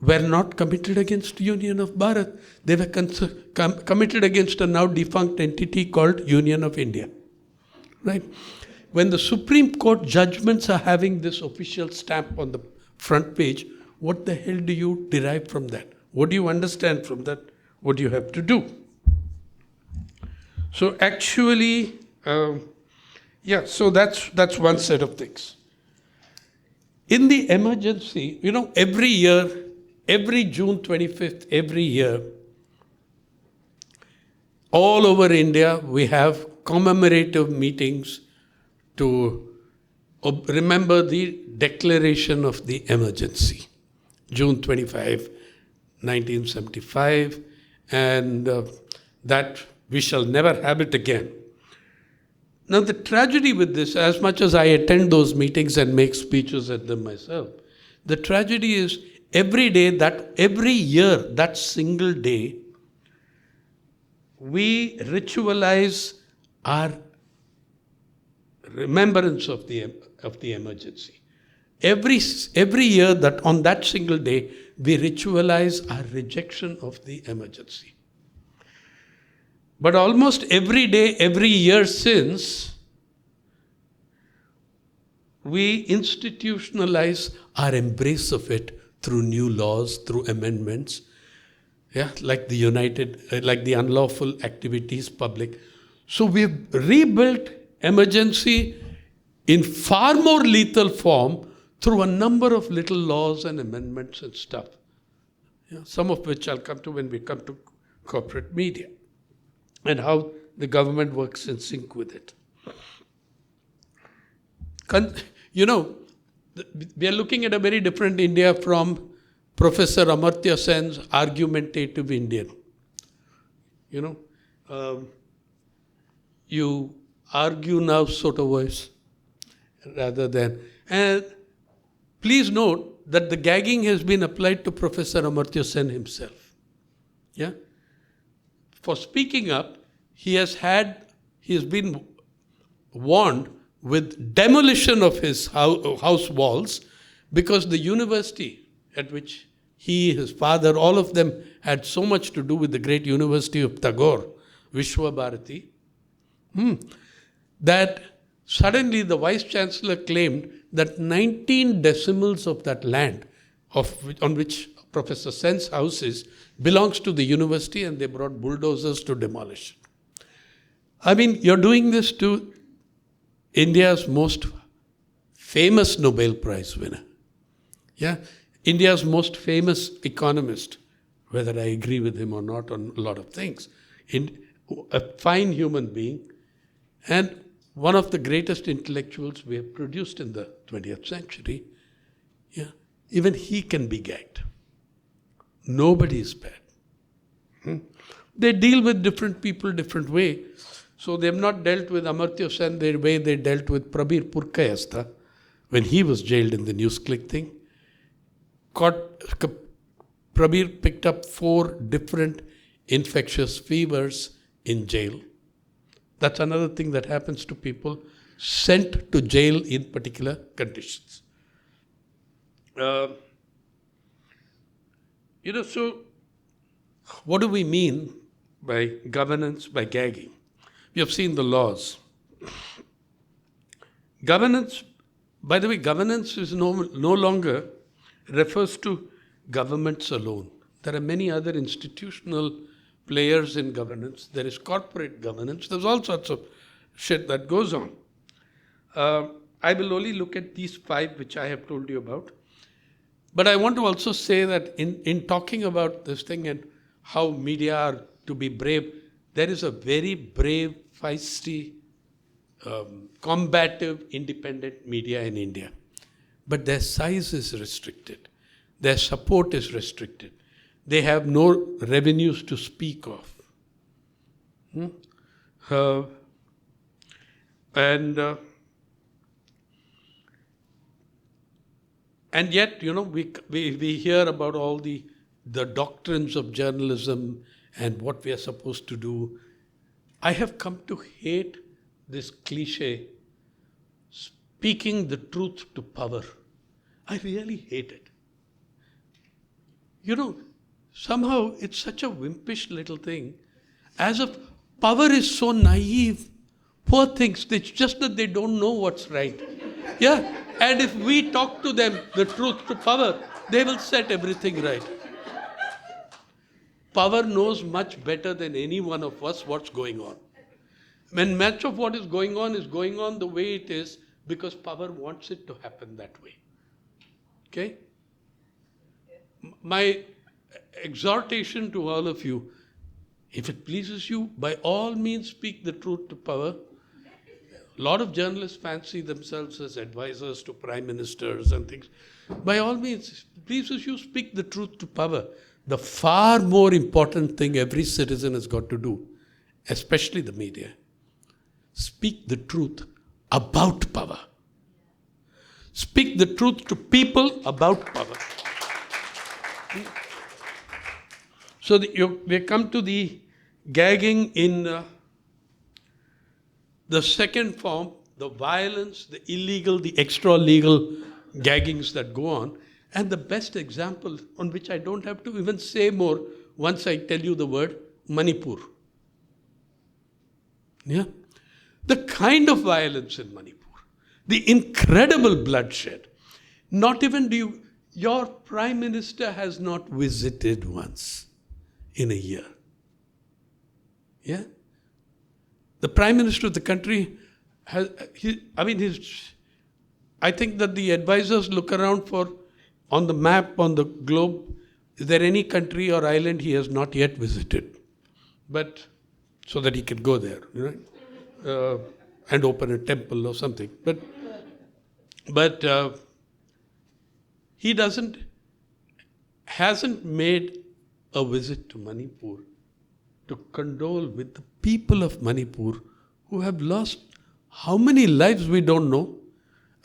were not committed against Union of Bharat. They were committed against a now defunct entity called Union of India. Right? When the Supreme Court judgments are having this official stamp on the front page, what the hell do you derive from that? What do you understand from that? What do you have to do? So actually, so that's one set of things. In the emergency, every year, every June 25th, every year, all over India, we have commemorative meetings to remember the declaration of the emergency. June 25, 1975, and that we shall never have it again. Now the tragedy with this, as much as I attend those meetings and make speeches at them myself, the tragedy is every year, that single day, we ritualize our remembrance of the emergency. Every year that on that single day, we ritualize our rejection of the emergency. But almost every day, every year since, we institutionalize our embrace of it through new laws, through amendments, like the unlawful activities public. So we've rebuilt emergency in far more lethal form through a number of little laws and amendments and stuff. Some of which I'll come to when we come to corporate media and how the government works in sync with it. We are looking at a very different India from Professor Amartya Sen's argumentative Indian. You argue now sort of voice rather than... And please note that the gagging has been applied to Professor Amartya Sen himself. Yeah? For speaking up, he has been warned with demolition of his house walls because the university at which he, his father, all of them had so much to do with the great University of Tagore, Vishwa Bharati, that suddenly the vice chancellor claimed that 19 decimals of that land on which Professor Sen's house is belongs to the university, and they brought bulldozers to demolish it. I mean, you're doing this to India's most famous Nobel Prize winner. Yeah, India's most famous economist, whether I agree with him or not on a lot of things. A fine human being and one of the greatest intellectuals we have produced in the 20th century. Yeah, even he can be gagged. Nobody is spared. They deal with different people different way. So they have not dealt with Amartya Sen the way they dealt with Prabir Purkayastha when he was jailed in the NewsClick thing. Prabir picked up 4 different infectious fevers in jail. That's another thing that happens to people sent to jail in particular conditions. So what do we mean by governance, by gagging? We have seen the laws. Governance By the way, governance is no longer refers to governments alone. There are many other institutional players in governance. There is corporate governance. There's all sorts of shit that goes on. I will only look at these 5 which I have told you about. But I want to also say that in talking about this thing and how media are to be brave, there is a very brave, feisty, combative, independent media in India. But their size is restricted. Their support is restricted. They have no revenues to speak of. And yet, we hear about all the doctrines of journalism and what we are supposed to do. I have come to hate this cliche, speaking the truth to power. I really hate it. Somehow it's such a wimpish little thing, as if power is so naive. Poor things, it's just that they don't know what's right. Yeah, and if we talk to them the truth to power, they will set everything right. Power knows much better than any one of us what's going on. When much of what is going on the way it is because power wants it to happen that way. Okay? My exhortation to all of you, if it pleases you, by all means speak the truth to power. A lot of journalists fancy themselves as advisors to prime ministers and things. By all means, if it pleases you, speak the truth to power. The far more important thing every citizen has got to do, especially the media, speak the truth about power. Speak the truth to people about power. So we come to the gagging in the second form, the violence, the illegal, the extra-legal gaggings that go on. And the best example, on which I don't have to even say more once I tell you the word, Manipur. Yeah? The kind of violence in Manipur, the incredible bloodshed. Not even your prime minister has not visited once in a year. Yeah? The prime minister of the country I think that the advisors look around for, on the map, on the globe, is there any country or island he has not yet visited? But, so that he can go there, and open a temple or something. But he hasn't made a visit to Manipur to condole with the people of Manipur who have lost how many lives we don't know,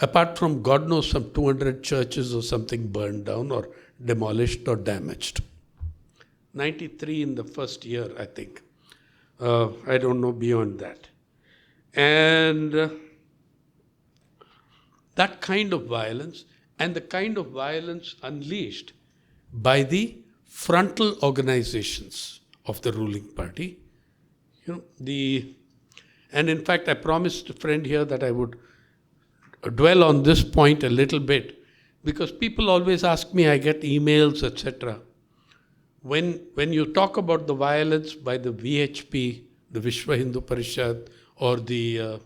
apart from God knows some 200 churches or something burned down or demolished or damaged. 93 in the first year, I think. I don't know beyond that. And that kind of violence, and the kind of violence unleashed by the frontal organizations of the ruling party. And in fact, I promised a friend here that I would dwell on this point a little bit, because people always ask me, I get emails, etc. When you talk about the violence by the VHP, the Vishwa Hindu Parishad, or the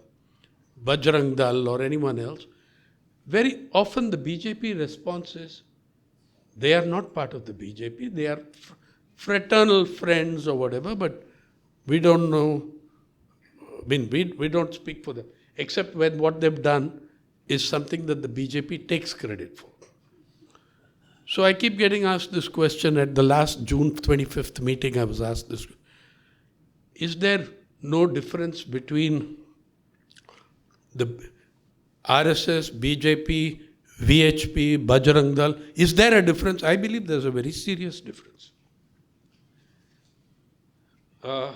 Bajrang Dal or anyone else, very often the BJP response is, they are not part of the BJP, they are fraternal friends or whatever, but we don't know, we don't speak for them, except when what they've done is something that the BJP takes credit for. So I keep getting asked this question. At the last June 25th meeting, I was asked this. Is there no difference between the RSS, BJP, VHP, Bajrang Dal? Is there a difference? I believe there's a very serious difference. The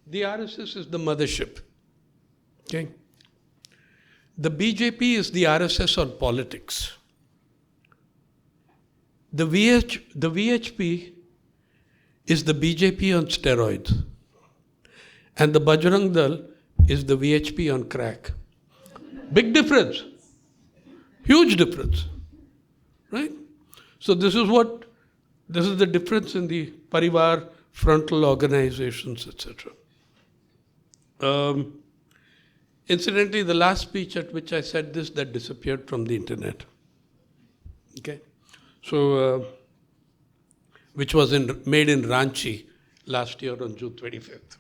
RSS is the mothership. Okay? The BJP is the RSS on politics. The VHP is the BJP on steroids. And the Bajrang Dal is the VHP on crack. Big difference. Huge difference, right? So this is the difference in the Parivar frontal organizations, etc. Incidentally, the last speech at which I said this, that disappeared from the internet. Okay, so which was made in Ranchi last year on June 25th.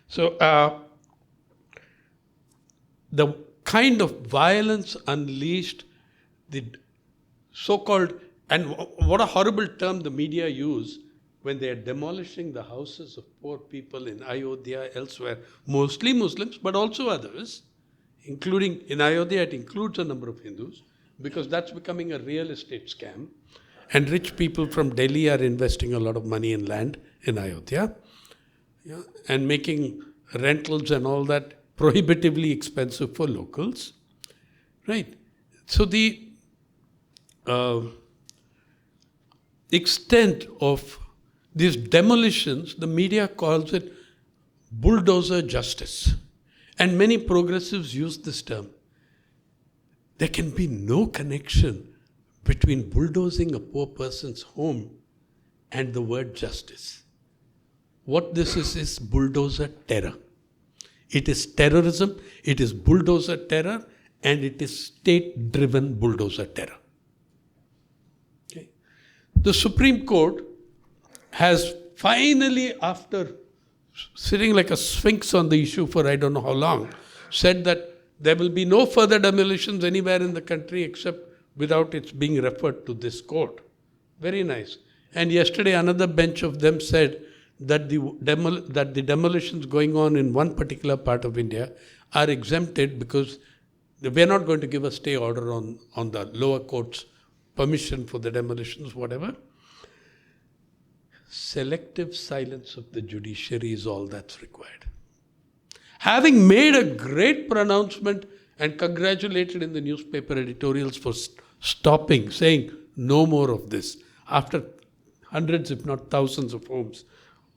So the kind of violence unleashed, the so-called, and what a horrible term the media use when they are demolishing the houses of poor people in Ayodhya, elsewhere, mostly Muslims, but also others, including in Ayodhya, it includes a number of Hindus, because that's becoming a real estate scam. And rich people from Delhi are investing a lot of money in land in Ayodhya, yeah, and making rentals and all that prohibitively expensive for locals, right? So the extent of these demolitions, the media calls it bulldozer justice. And many progressives use this term. There can be no connection between bulldozing a poor person's home and the word justice. What this is bulldozer terror. It is terrorism, it is bulldozer terror, and it is state-driven bulldozer terror. Okay. The Supreme Court has finally, after sitting like a sphinx on the issue for I don't know how long, said that there will be no further demolitions anywhere in the country except without its being referred to this court. Very nice. And yesterday another bench of them said that the demolitions going on in one particular part of India are exempted because we're not going to give a stay order on the lower court's permission for the demolitions, whatever. Selective silence of the judiciary is all that's required. Having made a great pronouncement and congratulated in the newspaper editorials for stopping, saying no more of this, after hundreds if not thousands of homes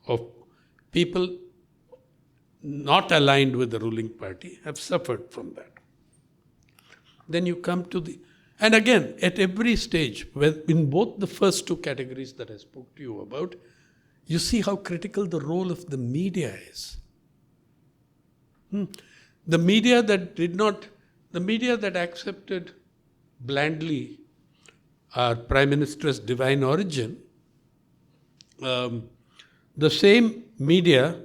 of people not aligned with the ruling party have suffered from that. Then you come to and again, at every stage, in both the first two categories that I spoke to you about, you see how critical the role of the media is. The media that accepted blandly our Prime Minister's divine origin, the same media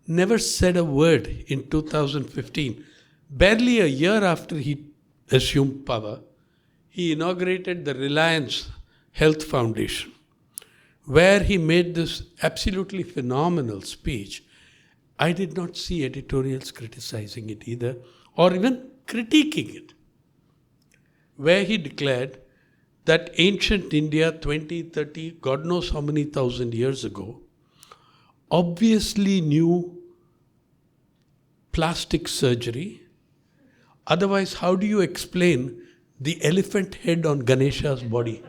never said a word in 2015. Barely a year after he assumed power, he inaugurated the Reliance Health Foundation, where he made this absolutely phenomenal speech. I did not see editorials criticizing it either, or even critiquing it, where he declared that ancient India, 20, 30, God knows how many thousand years ago, obviously knew plastic surgery. Otherwise, how do you explain the elephant head on Ganesha's body?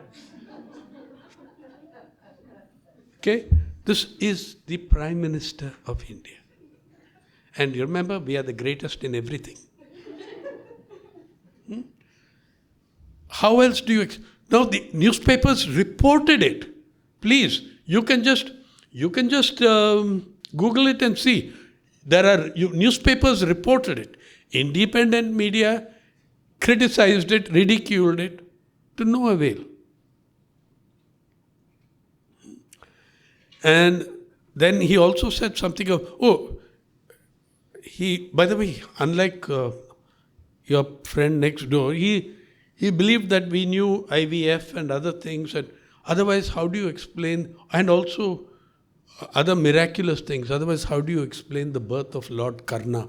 Okay? This is the Prime Minister of India. And you remember, we are the greatest in everything. How else do you... Now, the newspapers reported it. Please, you can just Google it and see. Newspapers reported it. Independent media criticized it, ridiculed it, to no avail. And then he also said something of, by the way, unlike your friend next door, he believed that we knew IVF and other things, and otherwise how do you explain, and also other miraculous things, otherwise how do you explain the birth of Lord Karna?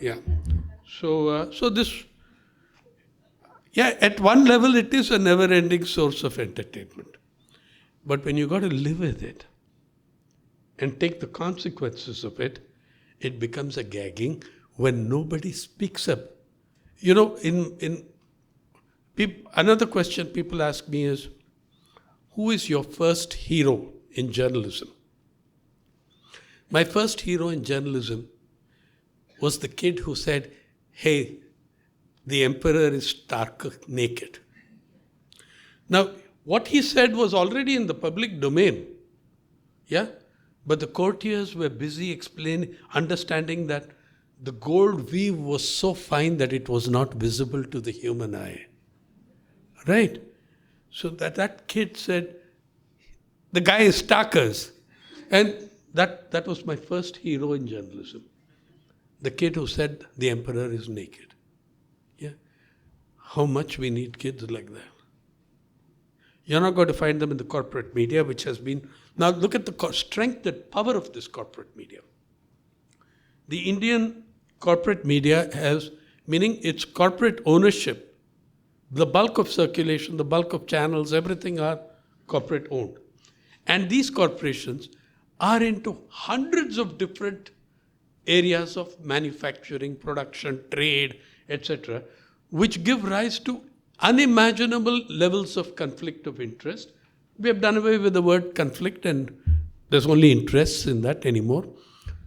Yeah. So this, yeah, at one level it is a never-ending source of entertainment. But when you got to live with it and take the consequences of it, it becomes a gagging when nobody speaks up. You know, another question people ask me is, who is your first hero in journalism? My first hero in journalism was the kid who said, hey, the emperor is stark naked. Now, what he said was already in the public domain. Yeah? But the courtiers were busy understanding that the gold weave was so fine that it was not visible to the human eye. Right? So that kid said, the guy is starkers. And that was my first hero in journalism. The kid who said the emperor is naked. Yeah? How much we need kids like that. You're not going to find them in the corporate media, which has been... Now look at the strength and power of this corporate media. The Indian corporate media has, meaning its corporate ownership, the bulk of circulation, the bulk of channels, everything are corporate owned. And these corporations are into hundreds of different areas of manufacturing, production, trade, etc., which give rise to unimaginable levels of conflict of interest. We have done away with the word conflict and there's only interests in that anymore.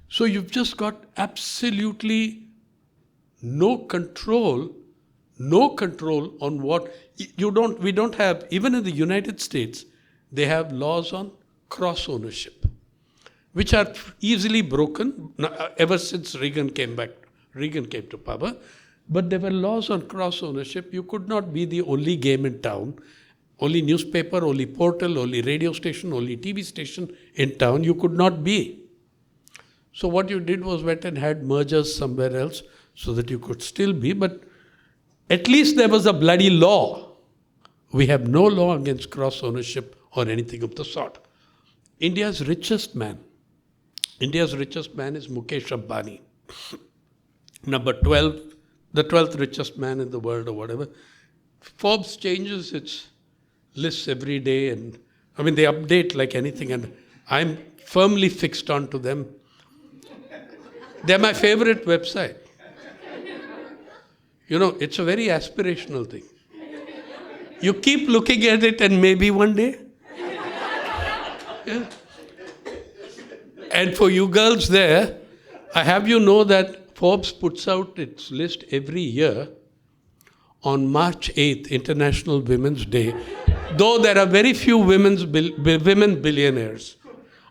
So you've just got absolutely no control on what we don't have. Even in the United States, they have laws on cross ownership, which are easily broken ever since Reagan came to power. But there were laws on cross ownership. You could not be the only game in town, only newspaper, only portal, only radio station, only TV station in town. You could not be. So what you did was went and had mergers somewhere else so that you could still be. But at least there was a bloody law. We have no law against cross ownership or anything of the sort. India's richest man is Mukesh Ambani. Number 12, the 12th richest man in the world or whatever. Forbes changes its lists every day and they update like anything and I'm firmly fixed onto them. They're my favorite website. It's a very aspirational thing. You keep looking at it and maybe one day. Yeah. And for you girls there, I have you know that Forbes puts out its list every year on March 8th, International Women's Day, though there are very few women billionaires.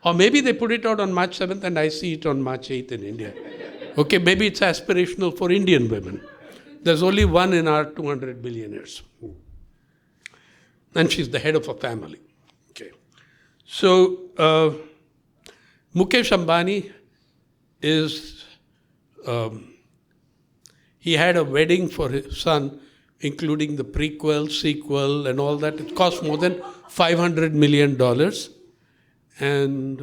Or maybe they put it out on March 7th and I see it on March 8th in India. Okay, maybe it's aspirational for Indian women. There's only one in our 200 billionaires. And she's the head of a family. Okay. So, Mukesh Ambani is, he had a wedding for his son, including the prequel, sequel, and all that. It cost more than $500 million. And,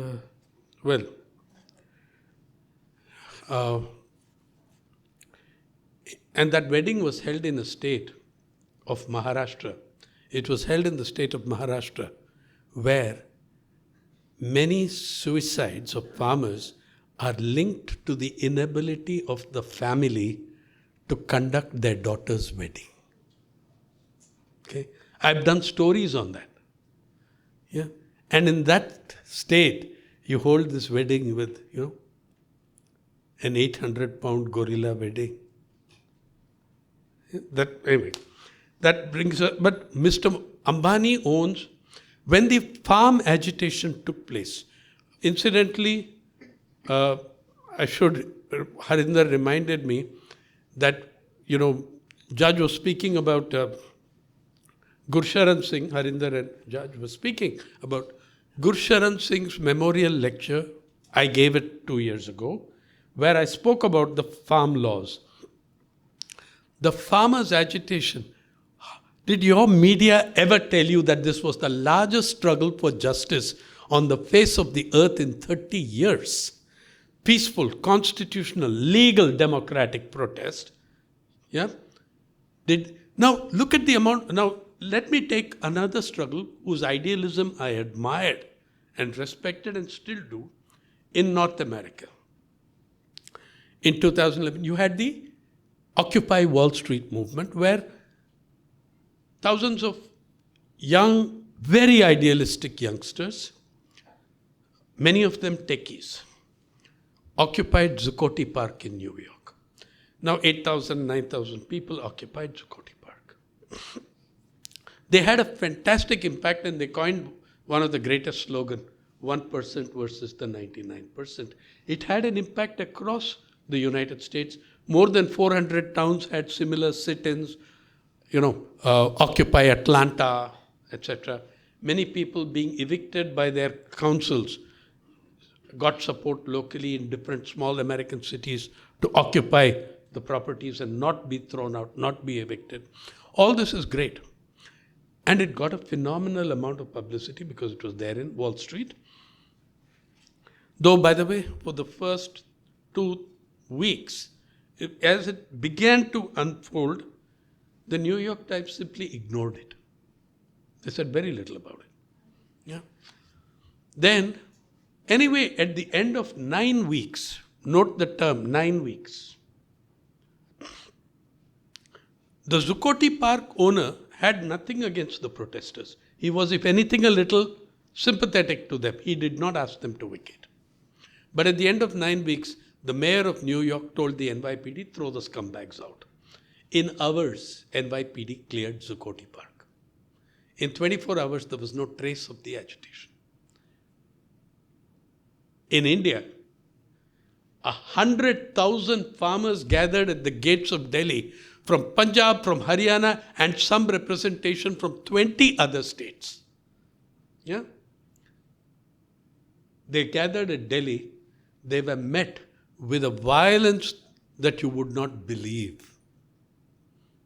and that wedding was held in a state of Maharashtra. It was held in the state of Maharashtra, where many suicides of farmers are linked to the inability of the family to conduct their daughter's wedding. Okay? I've done stories on that. Yeah? And in that state, you hold this wedding with, an 800-pound gorilla wedding. That brings us, but Mr. Ambani owns, when the farm agitation took place, incidentally, Harinder reminded me that, Judge was speaking about Gursharan Singh, Harinder and Judge was speaking about Gursharan Singh's memorial lecture. I gave it 2 years ago, where I spoke about the farm laws. The farmers' agitation. Did your media ever tell you that this was the largest struggle for justice on the face of the earth in 30 years? Peaceful, constitutional, legal, democratic protest. Yeah? Now, look at the amount. Now, let me take another struggle whose idealism I admired and respected and still do in North America. In 2011, you had the Occupy Wall Street movement, where thousands of young, very idealistic youngsters, many of them techies, occupied Zuccotti Park in New York. Now 8,000, 9,000 people occupied Zuccotti Park. They had a fantastic impact, and they coined one of the greatest slogans, 1% versus the 99%. It had an impact across the United States. More than 400 towns had similar sit-ins, Occupy Atlanta, etc. Many people being evicted by their councils got support locally in different small American cities to occupy the properties and not be thrown out, not be evicted. All this is great. And it got a phenomenal amount of publicity because it was there in Wall Street. Though, by the way, for the first 2 weeks, as it began to unfold, the New York Times simply ignored it. They said very little about it. Yeah. Then, anyway, at the end of 9 weeks, note the term, 9 weeks, the Zuccotti Park owner had nothing against the protesters. He was, if anything, a little sympathetic to them. He did not ask them to vacate. But at the end of 9 weeks, the mayor of New York told the NYPD, throw the scumbags out. In hours, NYPD cleared Zuccotti Park. In 24 hours, there was no trace of the agitation. In India, 100,000 farmers gathered at the gates of Delhi from Punjab, from Haryana, and some representation from 20 other states. Yeah? They gathered at Delhi. They were met with a violence that you would not believe.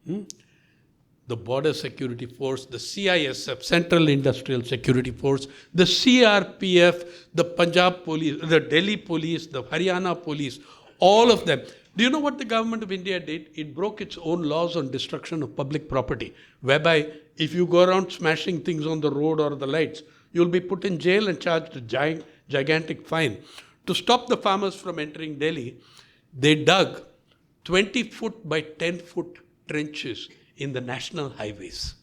The Border Security Force, the CISF, Central Industrial Security Force, the CRPF, the Punjab Police, the Delhi Police, the Haryana Police, all of them. Do you know what the government of India did? It broke its own laws on destruction of public property, whereby if you go around smashing things on the road or the lights, you'll be put in jail and charged a gigantic fine. To stop the farmers from entering Delhi, they dug 20-foot by 10-foot trenches in the national highways.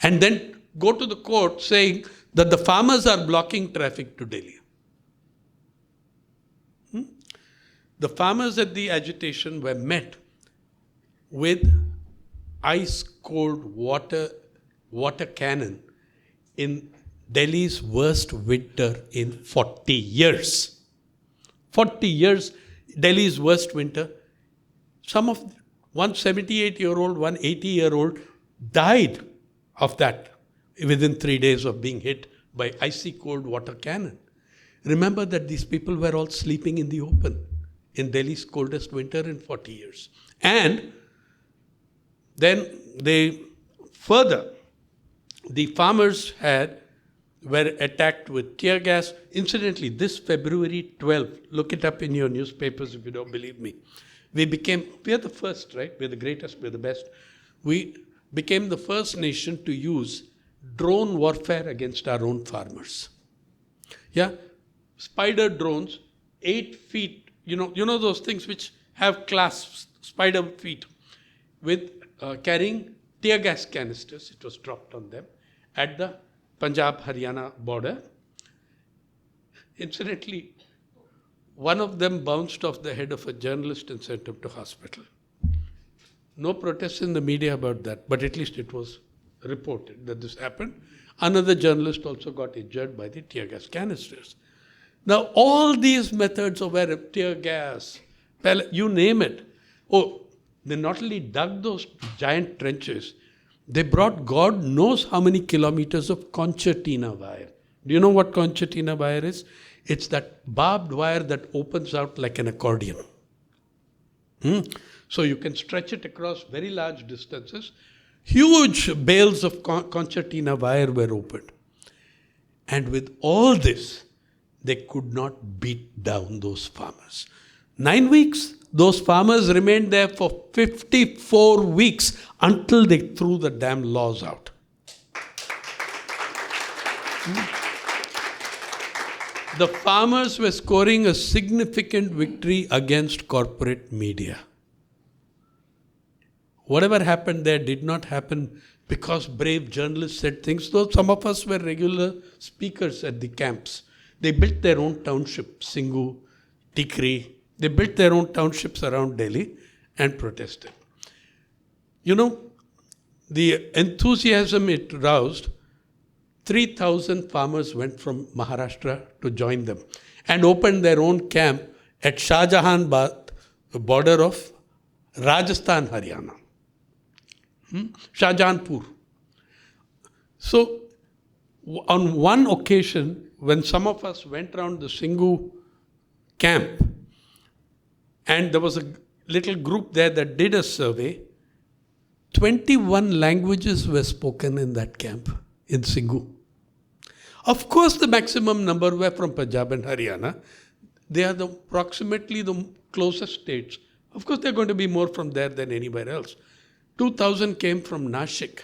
And then go to the court saying that the farmers are blocking traffic to Delhi. The farmers at the agitation were met with ice-cold water cannon in Delhi's worst winter in 40 years. 40 years, Delhi's worst winter. One 78-year-old, one 80-year-old died of that within 3 days of being hit by icy cold water cannon. Remember that these people were all sleeping in the open in Delhi's coldest winter in 40 years. And then the farmers were attacked with tear gas. Incidentally, this February 12th, look it up in your newspapers if you don't believe me. We are the first, right? We're the greatest, we're the best. We became the first nation to use drone warfare against our own farmers. Yeah? Spider drones, 8 feet, you know those things which have clasps, spider feet, with carrying tear gas canisters. It was dropped on them at the Punjab-Haryana border. Incidentally, one of them bounced off the head of a journalist and sent him to hospital. No protests in the media about that, but at least it was reported that this happened. Another journalist also got injured by the tear gas canisters. Now, all these methods of tear gas, you name it. They not only dug those giant trenches, they brought God knows how many kilometers of concertina wire. Do you know what concertina wire is? It's that barbed wire that opens out like an accordion. So you can stretch it across very large distances. Huge bales of concertina wire were opened. And with all this, they could not beat down those farmers. 9 weeks, those farmers remained there for 54 weeks until they threw the damn laws out. The farmers were scoring a significant victory against corporate media. Whatever happened there did not happen because brave journalists said things, though some of us were regular speakers at the camps. They built their own township, Singhu, Tikri. They built their own townships around Delhi and protested. You know, the enthusiasm it roused, 3,000 farmers went from Maharashtra to join them and opened their own camp at Shahjahanabad, the border of Rajasthan, Haryana. Shahjahanpur. So, on one occasion, when some of us went around the Singhu camp, and there was a little group there that did a survey, 21 languages were spoken in that camp in Singhu. Of course, the maximum number were from Punjab and Haryana. They are approximately the closest states. Of course, there are going to be more from there than anywhere else. 2,000 came from Nashik,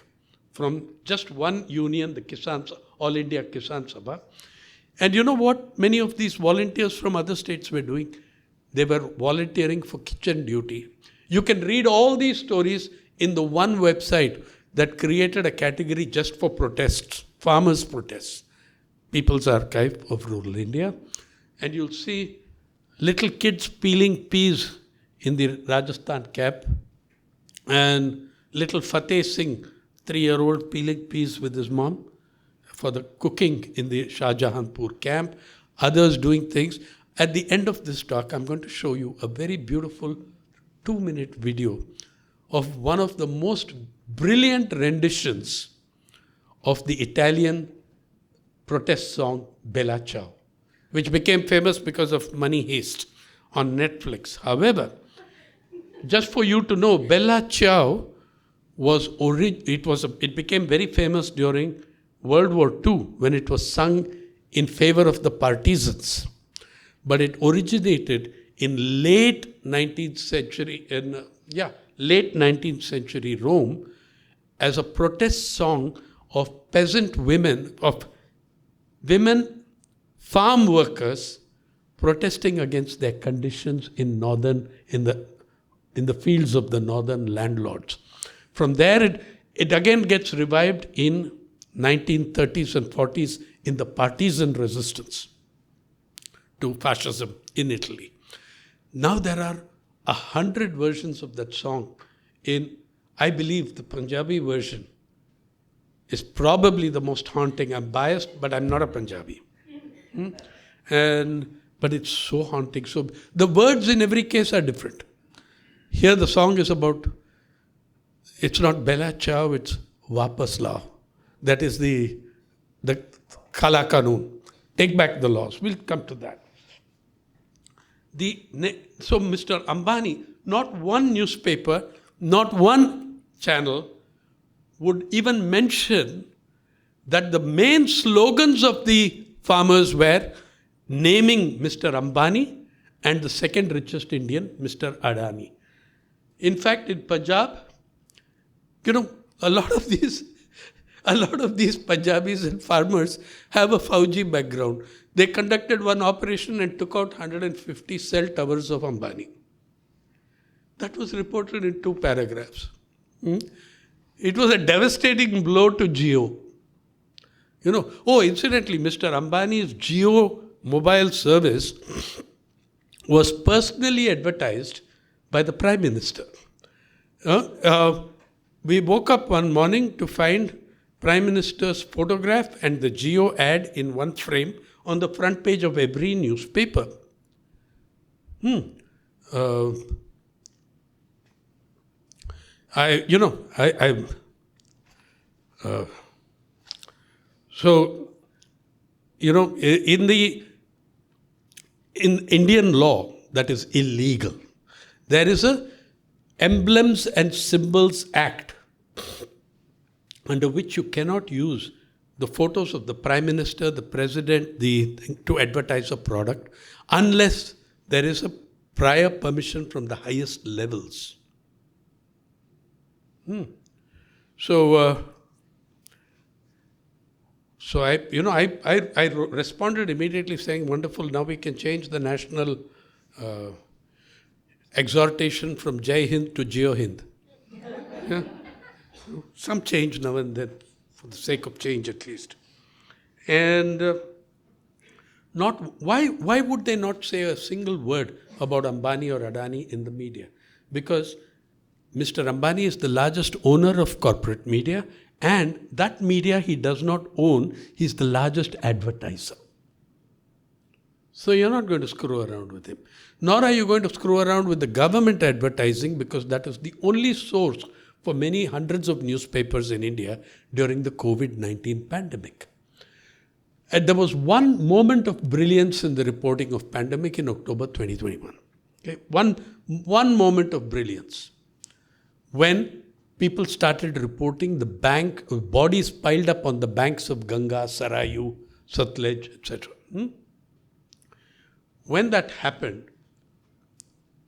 from just one union, the Kisan, All India Kisan Sabha. And you know what many of these volunteers from other states were doing? They were volunteering for kitchen duty. You can read all these stories in the one website that created a category just for protests, farmers' protests, People's Archive of Rural India. And you'll see little kids peeling peas in the Rajasthan camp, and little Fateh Singh, 3-year-old, peeling peas with his mom for the cooking in the Shahjahanpur camp, others doing things. At the end of this talk, I'm going to show you a very beautiful 2-minute video of one of the most brilliant renditions of the Italian protest song Bella Ciao, which became famous because of Money Heist on Netflix. However, just for you to know, Bella Ciao it became very famous during World War II when it was sung in favor of the partisans. But it originated in late 19th century Rome as a protest song of peasant women, of women farm workers protesting against their conditions in the fields of the northern landlords. From there, it again gets revived in 1930s and 40s in the partisan resistance to fascism in Italy. Now there are 100 versions of that song. I believe the Punjabi version is probably the most haunting. I'm biased, but I'm not a Punjabi. But it's so haunting. So the words in every case are different. Here the song is about, it's not Bella Ciao, it's Vapas Lao. That is the Kala Kanun. Take back the laws. We'll come to that. So Mr. Ambani, not one newspaper, not one channel would even mention that the main slogans of the farmers were naming Mr. Ambani and the second richest Indian, Mr. Adani. In fact, in Punjab, a lot of these Punjabis and farmers have a Fauji background. They conducted one operation and took out 150 cell towers of Ambani. That was reported in 2 paragraphs. It was a devastating blow to Jio. Incidentally, Mr. Ambani's Jio mobile service was personally advertised by the Prime Minister. We woke up one morning to find Prime Minister's photograph and the Jio ad in one frame on the front page of every newspaper. In Indian law, that is illegal, there is a Emblems and Symbols Act under which you cannot use the photos of the Prime Minister, the President, to advertise a product unless there is a prior permission from the highest levels. So I responded immediately saying, wonderful, now we can change the national exhortation from Jai Hind to Jio Hind. Yeah? Some change now and then, for the sake of change at least. And why would they not say a single word about Ambani or Adani in the media? Because Mr. Ambani is the largest owner of corporate media, and that media he does not own, he's the largest advertiser. So you're not going to screw around with him. Nor are you going to screw around with the government advertising, because that is the only source for many hundreds of newspapers in India during the COVID-19 pandemic. And there was one moment of brilliance in the reporting of pandemic in October 2021. Okay? One moment of brilliance. When people started reporting the bodies piled up on the banks of Ganga, Sarayu, Satluj, etc. When that happened,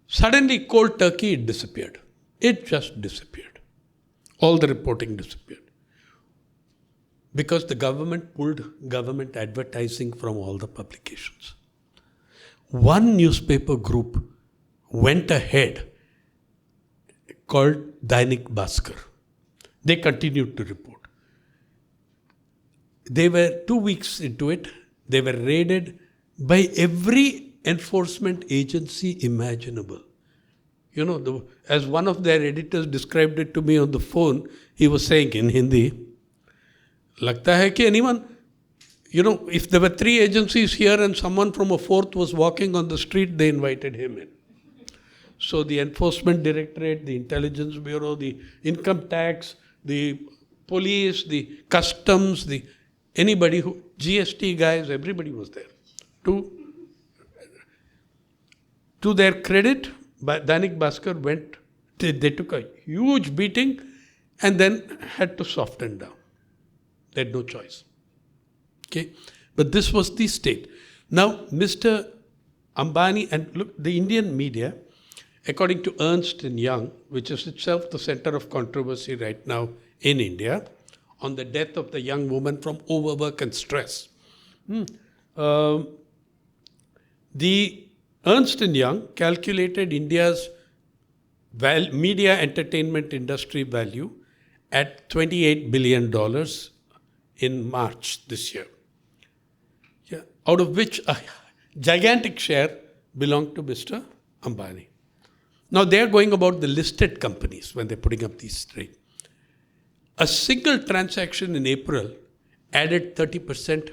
suddenly cold turkey, it disappeared. It just disappeared. All the reporting disappeared. Because the government pulled government advertising from all the publications. One newspaper group went ahead called Dainik Bhaskar. They continued to report. They were 2 weeks into it. They were raided by every enforcement agency imaginable. You know, as one of their editors described it to me on the phone, he was saying in Hindi, Lagta hai ki anyone, you know, if there were 3 agencies here and someone from a 4th was walking on the street, they invited him in. So the Enforcement Directorate, the Intelligence Bureau, the Income Tax, the Police, the Customs, anybody who, GST guys, everybody was there. To their credit, Dainik Bhaskar they took a huge beating and then had to soften down. They had no choice. Okay? But this was the state. Now, Mr. Ambani, and look, the Indian media, according to Ernst & Young, which is itself the center of controversy right now in India, on the death of the young woman from overwork and stress. The Ernst & Young calculated India's media entertainment industry value at $28 billion in March this year. Yeah, out of which a gigantic share belonged to Mr. Ambani. Now they are going about the listed companies when they're putting up these rates. A single transaction in April added 30%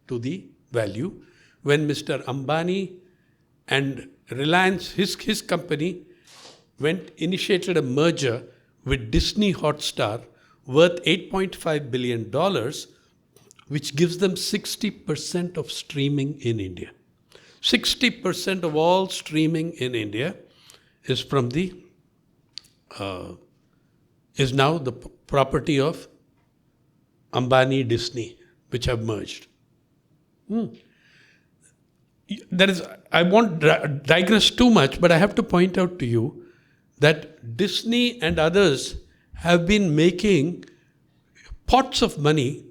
to the value when Mr. Ambani and Reliance, his company, initiated a merger with Disney Hotstar worth $8.5 billion, which gives them 60% of streaming in India. 60% of all streaming in India is is now the property of Ambani Disney, which have merged. I won't digress too much, but I have to point out to you that Disney and others have been making pots of money,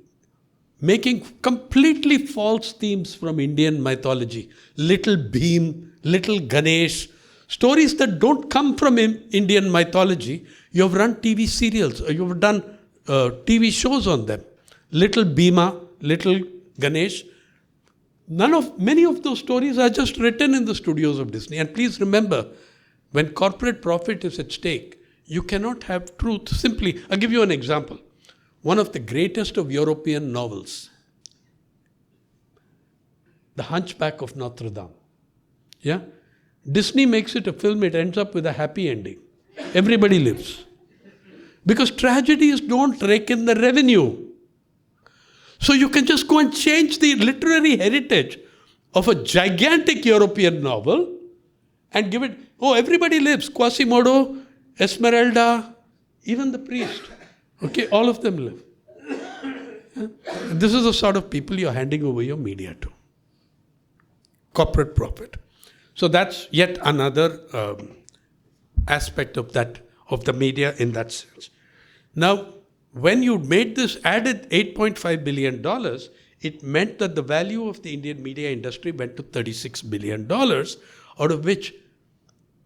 making completely false themes from Indian mythology. Little Bhim, Little Ganesh, stories that don't come from Indian mythology. You have run TV serials, or you have done TV shows on them. Little Bhima, Little Ganesh. Many of those stories are just written in the studios of Disney. And please remember, when corporate profit is at stake, you cannot have truth simply. I'll give you an example. One of the greatest of European novels, The Hunchback of Notre Dame. Yeah? Disney makes it a film, it ends up with a happy ending. Everybody lives. Because tragedies don't rake in the revenue. So you can just go and change the literary heritage of a gigantic European novel and give it, everybody lives. Quasimodo, Esmeralda, even the priest. Okay, all of them live. This is the sort of people you're handing over your media to. Corporate profit. So that's yet another aspect of the media in that sense. Now, when you made this, added $8.5 billion, it meant that the value of the Indian media industry went to $36 billion, out of which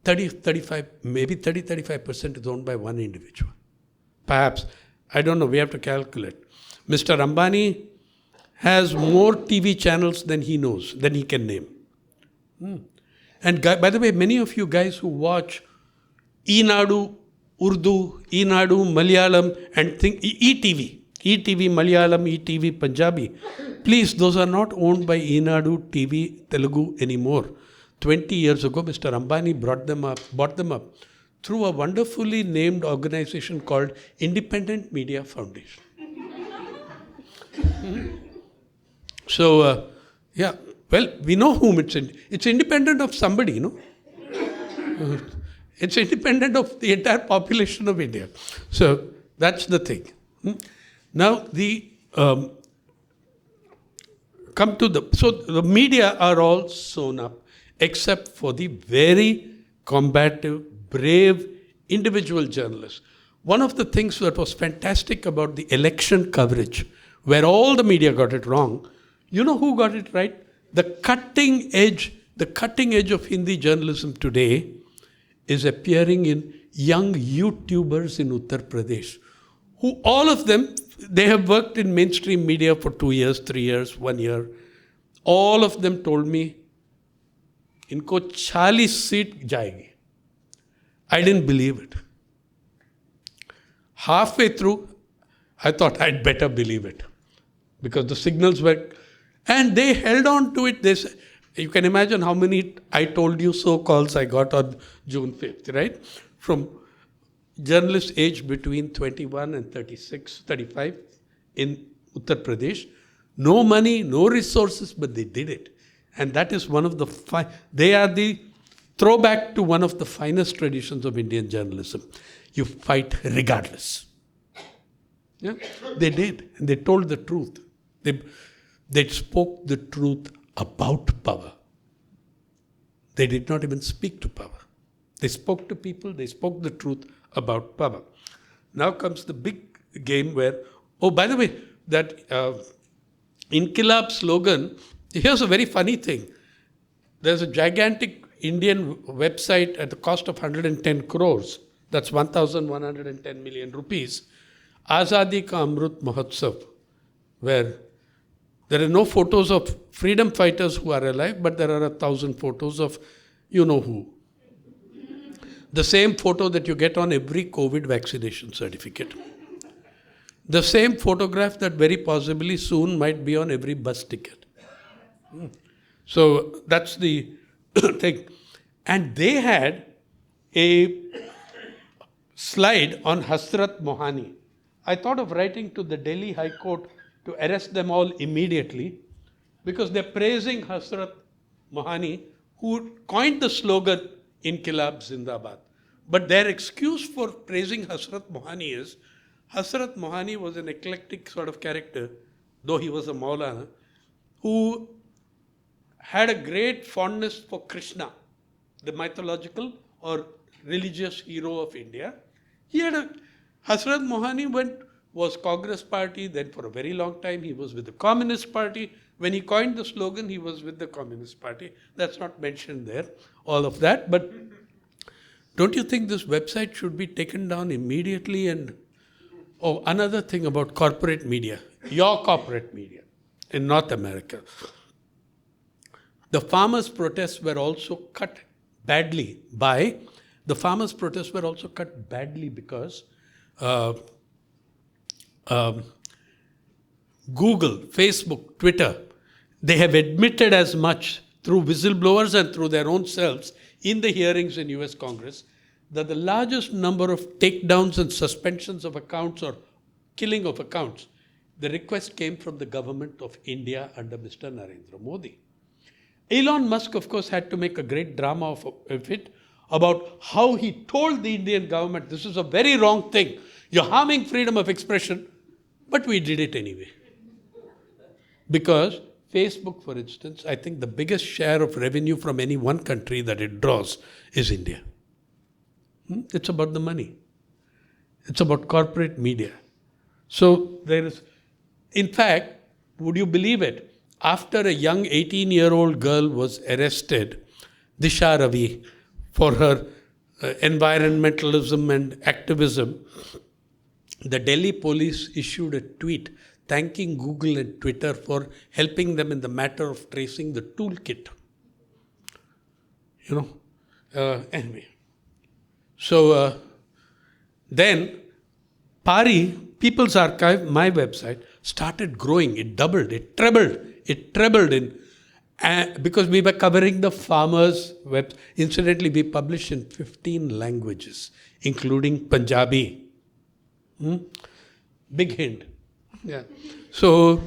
35% is owned by one individual. Perhaps. I don't know. We have to calculate. Mr. Ambani has more TV channels than he knows, than he can name. And by the way, many of you guys who watch Inaugural Urdu, Inadu, Malayalam, and ETV. ETV Malayalam, ETV Punjabi. Please, those are not owned by Inadu, TV, Telugu anymore. 20 years ago, Mr. Ambani bought them up through a wonderfully named organization called Independent Media Foundation. So, yeah, well, we know whom it's independent of somebody, it's independent of the entire population of India. So, that's the thing. Now, come to the media are all sewn up, except for the very combative, brave, individual journalists. One of the things that was fantastic about the election coverage, where all the media got it wrong, you know who got it right? The cutting edge of Hindi journalism today is appearing in young YouTubers in Uttar Pradesh, who all of them, they have worked in mainstream media for 2 years, 3 years, 1 year. All of them told me, इनको 40 seat जाएगी. I didn't believe it. Halfway through, I thought I'd better believe it, because the signals were, and they held on to it. You can imagine how many I told you so calls I got on June 5th, right? From journalists aged between 21 and 36, 35 in Uttar Pradesh. No money, no resources, but they did it. And that is one of the, they are the throwback to one of the finest traditions of Indian journalism. You fight regardless. Yeah, they did. And they told the truth. They spoke the truth about power. They did not even speak to power. They spoke to people, they spoke the truth about power. Now comes the big game where, oh, by the way, that Inqilab slogan, here's a very funny thing. There's a gigantic Indian website at the cost of 110 crores, that's 1,110 million rupees, Azadi Ka Amrut Mahotsav, where there are no photos of freedom fighters who are alive, but there are 1,000 photos of you know who. The same photo that you get on every COVID vaccination certificate. The same photograph that very possibly soon might be on every bus ticket. So that's the thing. And they had a slide on Hasrat Mohani. I thought of writing to the Delhi High Court to arrest them all immediately, because they're praising Hasrat Mohani, who coined the slogan Inqilab Zindabad. But their excuse for praising Hasrat Mohani is, Hasrat Mohani was an eclectic sort of character, though he was a Maulana, who had a great fondness for Krishna, the mythological or religious hero of India. Hasrat Mohani was Congress party, then for a very long time he was with the Communist Party. When he coined the slogan, he was with the Communist Party. That's not mentioned there, all of that. But don't you think this website should be taken down immediately? And another thing about corporate media, your corporate media in North America. The farmers' protests were also cut badly because Google, Facebook, Twitter, they have admitted as much through whistleblowers and through their own selves in the hearings in US Congress that the largest number of takedowns and suspensions of accounts or killing of accounts, the request came from the government of India under Mr. Narendra Modi. Elon Musk, of course, had to make a great drama of it about how he told the Indian government, this is a very wrong thing. You're harming freedom of expression, but we did it anyway. Because Facebook, for instance, I think the biggest share of revenue from any one country that it draws is India. It's about the money. It's about corporate media. So there is, in fact, would you believe it? After a young 18-year-old girl was arrested, Disha Ravi, for her environmentalism and activism, the Delhi police issued a tweet thanking Google and Twitter for helping them in the matter of tracing the toolkit. Anyway. So Then PARI, People's Archive, my website, started growing. It doubled, it trebled in because we were covering the farmers' web. Incidentally, we publish in 15 languages, including Punjabi. Big hint. Yeah. So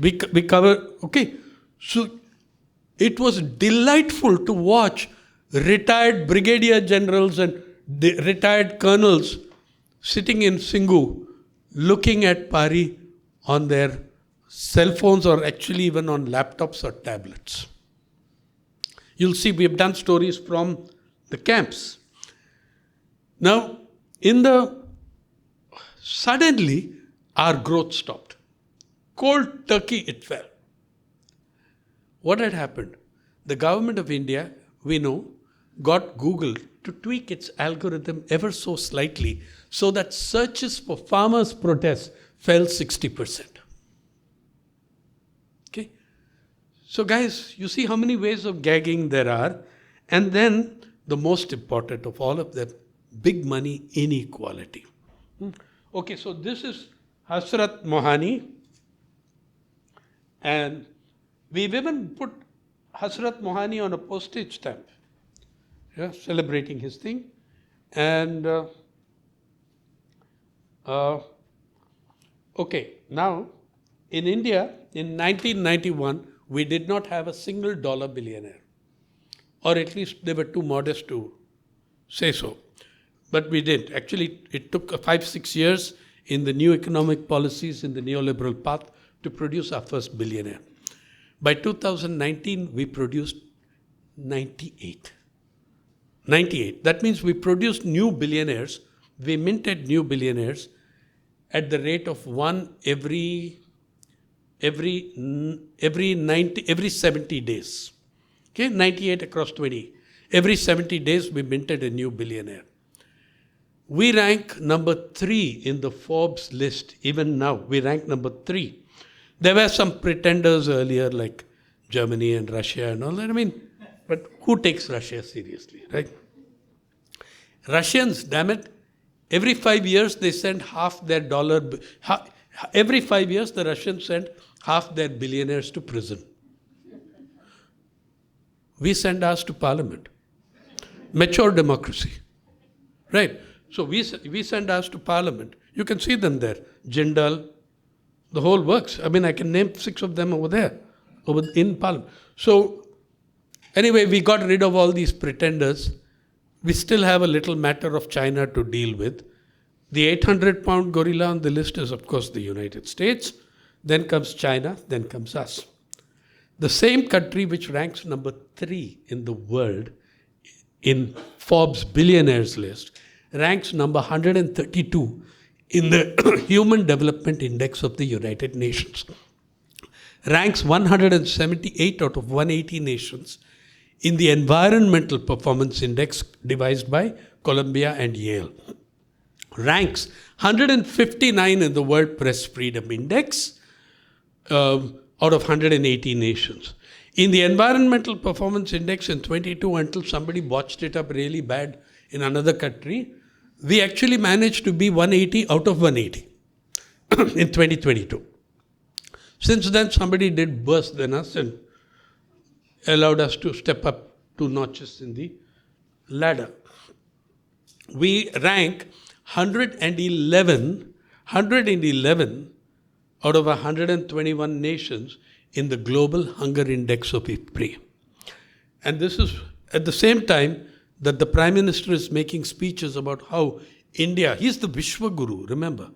we cover. Okay. So it was delightful to watch retired brigadier generals and retired colonels sitting in Singhu, looking at PARI on their cell phones or actually even on laptops or tablets. You'll see we have done stories from the camps. Now, suddenly our growth stopped. Cold turkey it fell. What had happened? The government of India, we know, got Google to tweak its algorithm ever so slightly so that searches for farmers' protests fell 60%. Okay? So guys, you see how many ways of gagging there are. And then the most important of all of them, big money inequality. Okay, so this is Hasrat Mohani. And we've even put Hasrat Mohani on a postage stamp, celebrating his thing. And okay, now in India, in 1991, we did not have a single dollar billionaire. Or at least they were too modest to say so. But we did. Actually, it took 5-6 years in the new economic policies in the neoliberal path to produce our first billionaire. By 2019, we produced 98. 98. That means we produced new billionaires. We minted new billionaires at the rate of one every 70 days. Okay, 98 across 20. Every 70 days, we minted a new billionaire. We rank number 3 in the Forbes list. Even now, we rank number 3. There were some pretenders earlier like Germany and Russia and all that. I mean, but who takes Russia seriously, right? Russians, damn it, every 5 years they send half their dollar. Every 5 years the Russians send half their billionaires to prison. We send ours to parliament. Mature democracy, right? So we send ours to parliament. You can see them there. Jindal, the whole works. I mean, I can name 6 of them over there, in parliament. So anyway, we got rid of all these pretenders. We still have a little matter of China to deal with. The 800-pound gorilla on the list is, of course, the United States. Then comes China, then comes us. The same country which ranks number 3 in the world in Forbes billionaires list ranks number 132 in the Human Development Index of the United Nations. Ranks 178 out of 180 nations in the Environmental Performance Index devised by Columbia and Yale. Ranks 159 in the World Press Freedom Index out of 180 nations. In the Environmental Performance Index in 22, until somebody botched it up really bad in another country, we actually managed to be 180 out of 180 in 2022. Since then, somebody did worse than us and allowed us to step up 2 notches in the ladder. We rank 111 out of 121 nations in the Global Hunger Index of IPRI. And this is at the same time that the Prime Minister is making speeches about how India, he's the Vishwa Guru, remember,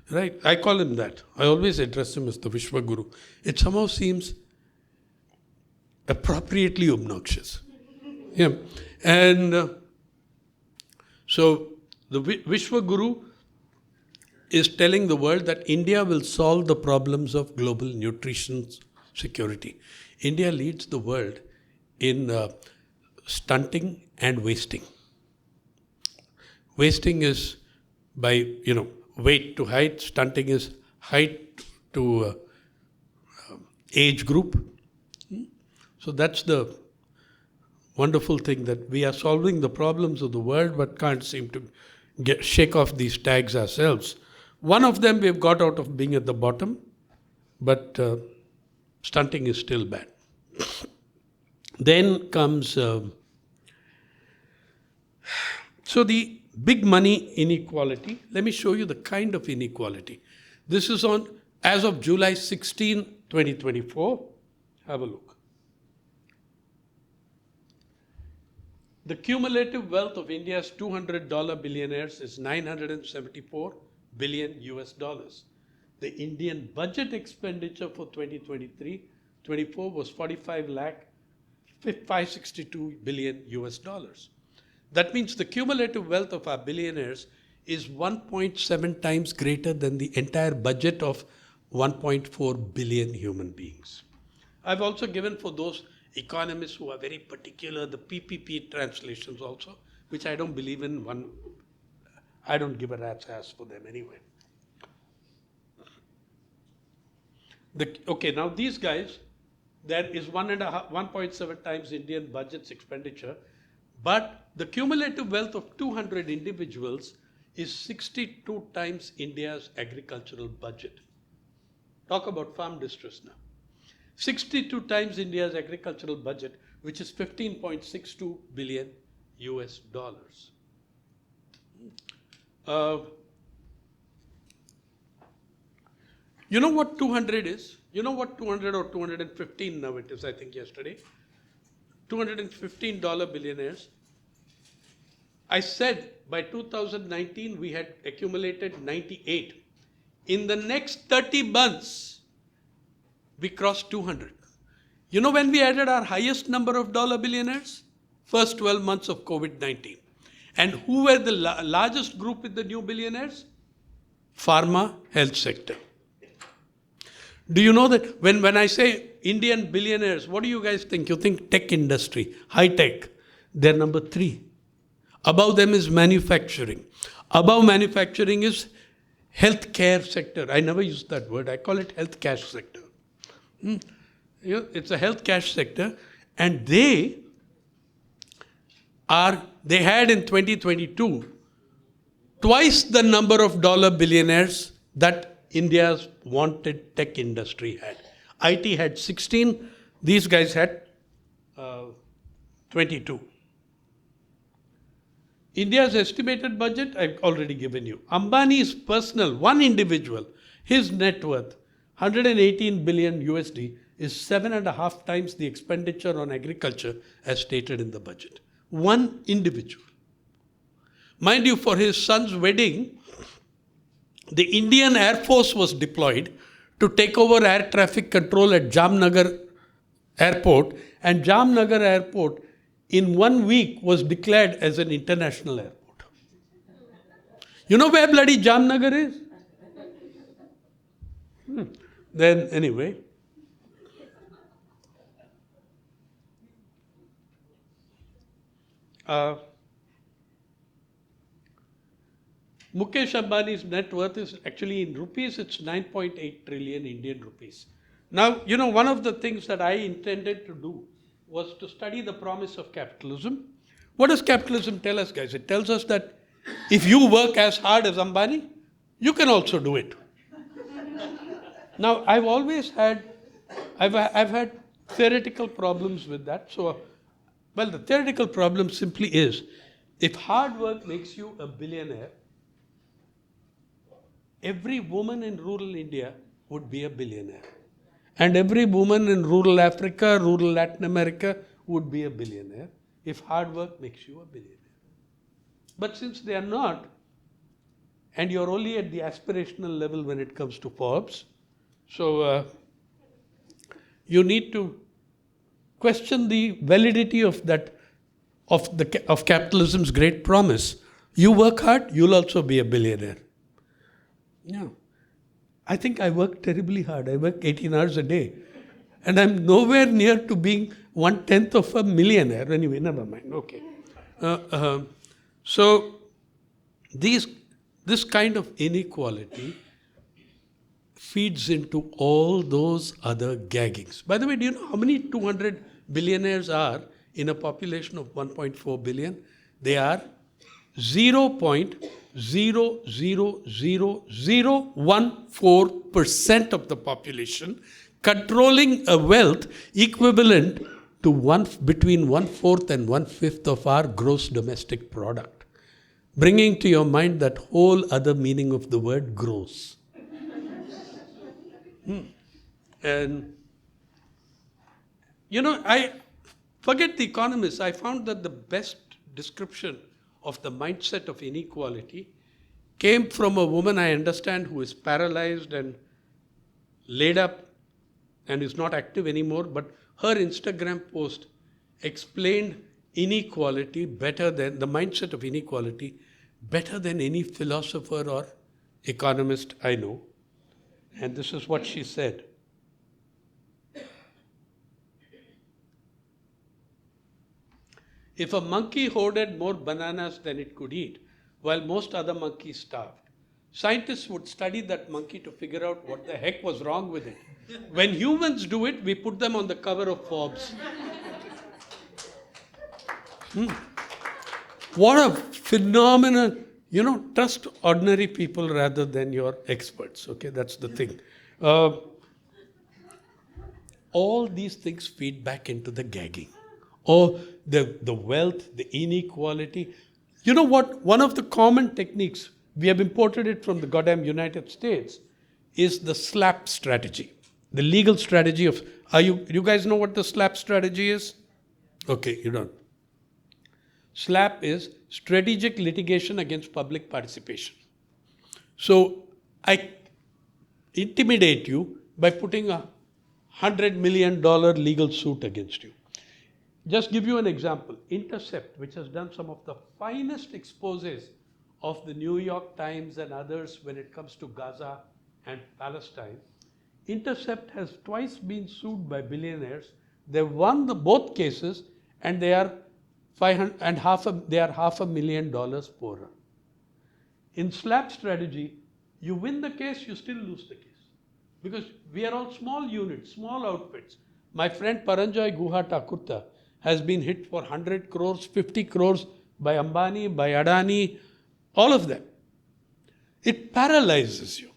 right? I call him that. I always address him as the Vishwa Guru. It somehow seems appropriately obnoxious. Yeah. And so the Vishwa Guru is telling the world that India will solve the problems of global nutrition security. India leads the world in stunting and wasting. Wasting is by, weight to height. Stunting is height to age group. So that's the wonderful thing, that we are solving the problems of the world but can't seem to shake off these tags ourselves. One of them we've got out of being at the bottom, but stunting is still bad. Then comes, so the big money inequality. Let me show you the kind of inequality. This is on, as of July 16, 2024. Have a look. The cumulative wealth of India's $200 billionaires is 974 billion US dollars. The Indian budget expenditure for 2023-24 was 562 billion US dollars. That means the cumulative wealth of our billionaires is 1.7 times greater than the entire budget of 1.4 billion human beings. I've also given, for those economists who are very particular, the PPP translations also, which I don't believe in. I don't give a rat's ass for them anyway. Okay, now these guys, there is 1.7 times Indian budget's expenditure, but the cumulative wealth of 200 individuals is 62 times India's agricultural budget. Talk about farm distress now. 62 times India's agricultural budget, which is 15.62 billion US dollars. You know what 200 is? You know what 200 or 215 now it is, I think yesterday? $215 billionaires. I said by 2019 we had accumulated 98. In the next 30 months, we crossed 200. You know when we added our highest number of dollar billionaires? First 12 months of COVID-19. And who were the largest group in the new billionaires? Pharma, health sector. Do you know that when I say Indian billionaires, what do you guys think? You think tech industry, high tech. They're number 3. Above them is manufacturing. Above manufacturing is healthcare sector. I never use that word. I call it health cash sector. It's a health cash sector, and they had in 2022 twice the number of dollar billionaires that India's wanted tech industry had. IT had 16, these guys had 22. India's estimated budget, I've already given you. Ambani's personal, one individual, his net worth, 118 billion USD, is 7.5 times the expenditure on agriculture as stated in the budget. One individual. Mind you, for his son's wedding, the Indian Air Force was deployed to take over air traffic control at Jamnagar Airport, and Jamnagar Airport in 1 week was declared as an international airport. You know where bloody Jamnagar is? Then anyway, Mukesh Ambani's net worth is actually in rupees, it's 9.8 trillion Indian rupees. Now, you know, one of the things that I intended to do was to study the promise of capitalism. What does capitalism tell us, guys? It tells us that if you work as hard as Ambani, you can also do it. Now, I've had theoretical problems with that. So, well, the theoretical problem simply is, if hard work makes you a billionaire, every woman in rural India would be a billionaire. And every woman in rural Africa, rural Latin America would be a billionaire if hard work makes you a billionaire. But since they are not, and you're only at the aspirational level when it comes to Forbes, so you need to question the validity of that, of capitalism's great promise. You work hard, you'll also be a billionaire. Yeah. I think I work terribly hard. I work 18 hours a day. And I'm nowhere near to being 1/10 of a millionaire. Anyway, never mind. Okay. So this kind of inequality feeds into all those other gaggings. By the way, do you know how many 200 billionaires are in a population of 1.4 billion? They are 0.0000014% of the population, controlling a wealth equivalent to between 1/4 and 1/5 of our gross domestic product, bringing to your mind that whole other meaning of the word gross. And I forget the economists. I found that the best description of the mindset of inequality came from a woman I understand who is paralyzed and laid up and is not active anymore, but her Instagram post explained inequality better than the mindset of inequality, better than any philosopher or economist I know. And this is what she said. If a monkey hoarded more bananas than it could eat, while most other monkeys starved, scientists would study that monkey to figure out what the heck was wrong with it. When humans do it, we put them on the cover of Forbes. What a phenomenal, trust ordinary people rather than your experts. Okay, that's the thing. All these things feed back into the gagging. Or the wealth, the inequality. You know what? One of the common techniques, we have imported it from the goddamn United States, is the SLAP strategy. The legal strategy of, you guys know what the SLAP strategy is? Okay, you don't. SLAP is strategic litigation against public participation. So I intimidate you by putting a $100 million legal suit against you. Just give you an example. Intercept, which has done some of the finest exposés of the New York Times and others when it comes to Gaza and Palestine. Intercept has twice been sued by billionaires. They've won both cases, and they are $500,000 poorer. In SLAP strategy, you win the case, you still lose the case. Because we are all small units, small outfits. My friend Paranjay Guha Thakurta has been hit for 100 crores, 50 crores by Ambani, by Adani, all of them. It paralyzes you.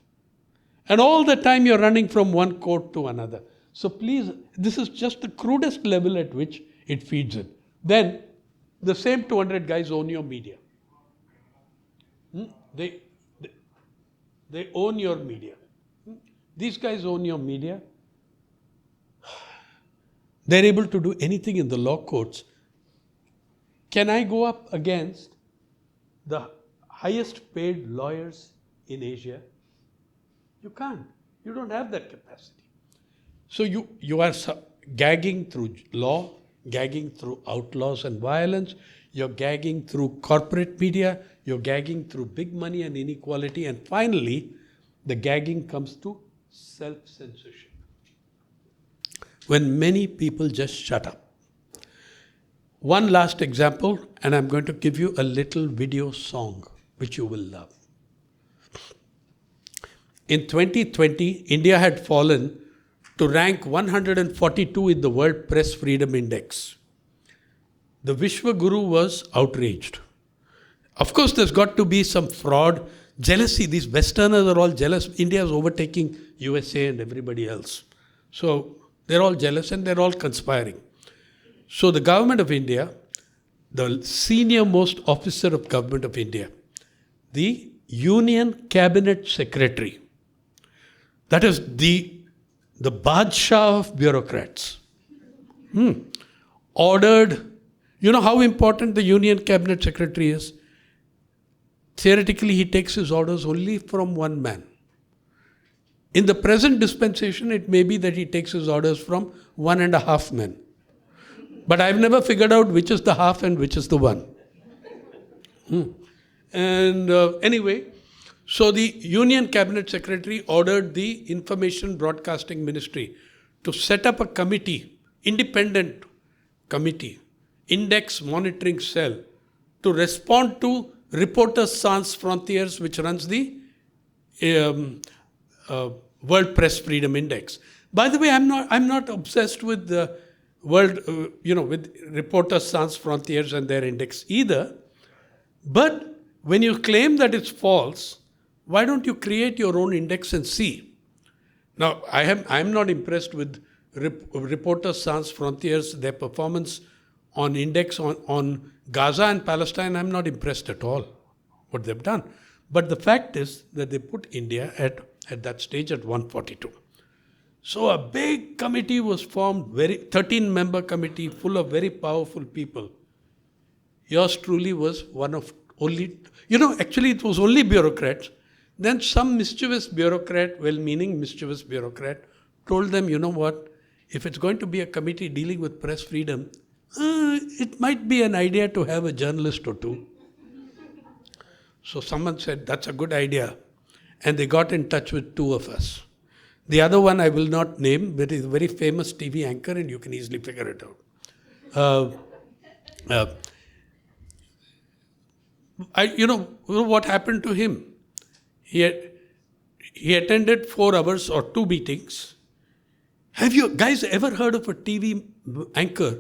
And all the time you're running from one court to another. So please, this is just the crudest level at which it feeds in. Then, the same 200 guys own your media. They own your media. These guys own your media. They're able to do anything in the law courts. Can I go up against the highest paid lawyers in Asia? You can't. You don't have that capacity. So you are gagging through law, gagging through outlaws and violence, you're gagging through corporate media, you're gagging through big money and inequality, and finally, the gagging comes to self-censorship. When many people just shut up. One last example, and I'm going to give you a little video song, which you will love. In 2020, India had fallen to rank 142 in the World Press Freedom Index. The Vishwa Guru was outraged. Of course, there's got to be some fraud, jealousy. These Westerners are all jealous. India is overtaking USA and everybody else. So they're all jealous and they're all conspiring. So the government of India, the senior most officer of government of India, the Union Cabinet Secretary, that is the Badshah of bureaucrats, ordered, you know how important the Union Cabinet Secretary is? Theoretically, he takes his orders only from one man. In the present dispensation, it may be that he takes his orders from 1.5 men. But I've never figured out which is the half and which is the one. And anyway, so the Union Cabinet Secretary ordered the Information Broadcasting Ministry to set up a committee, independent committee, index monitoring cell, to respond to Reporters Sans Frontières, which runs the World Press Freedom Index. By the way, I'm not obsessed with the world, with Reporters Sans Frontières and their index either. But when you claim that it's false, why don't you create your own index and see? Now, I'm not impressed with Reporters Sans Frontières, their performance on index on Gaza and Palestine. I'm not impressed at all what they've done. But the fact is that they put India at that stage at 142. So a big committee was formed, 13-member committee full of very powerful people. Yours truly was one of only, actually it was only bureaucrats. Then some mischievous bureaucrat, well-meaning mischievous bureaucrat, told them, you know what, if it's going to be a committee dealing with press freedom, it might be an idea to have a journalist or two. So someone said, that's a good idea. And they got in touch with two of us. The other one I will not name, but is a very famous TV anchor and you can easily figure it out. What happened to him? He attended 4 hours or 2 meetings. Have you guys ever heard of a TV anchor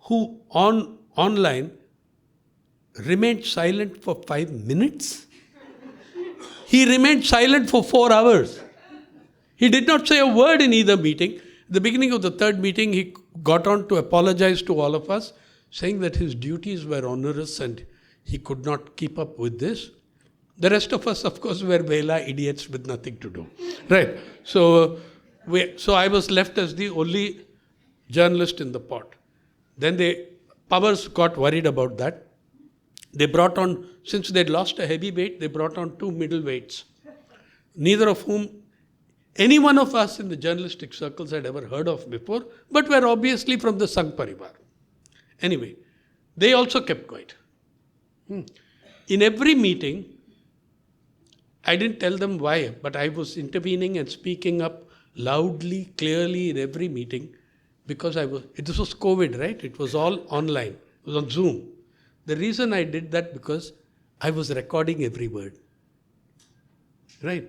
who online remained silent for 5 minutes? He remained silent for 4 hours. He did not say a word in either meeting. At the beginning of the 3rd meeting, he got on to apologize to all of us, saying that his duties were onerous and he could not keep up with this. The rest of us, of course, were Vela idiots with nothing to do. Right. So I was left as the only journalist in the pot. Then the powers got worried about that. They brought on, since they'd lost a heavyweight, they brought on 2 middleweights, neither of whom any one of us in the journalistic circles had ever heard of before, but were obviously from the Sangh Parivar. Anyway, they also kept quiet. In every meeting, I didn't tell them why, but I was intervening and speaking up loudly, clearly in every meeting, because this was COVID, right? It was all online. It was on Zoom. The reason I did that because I was recording every word, right?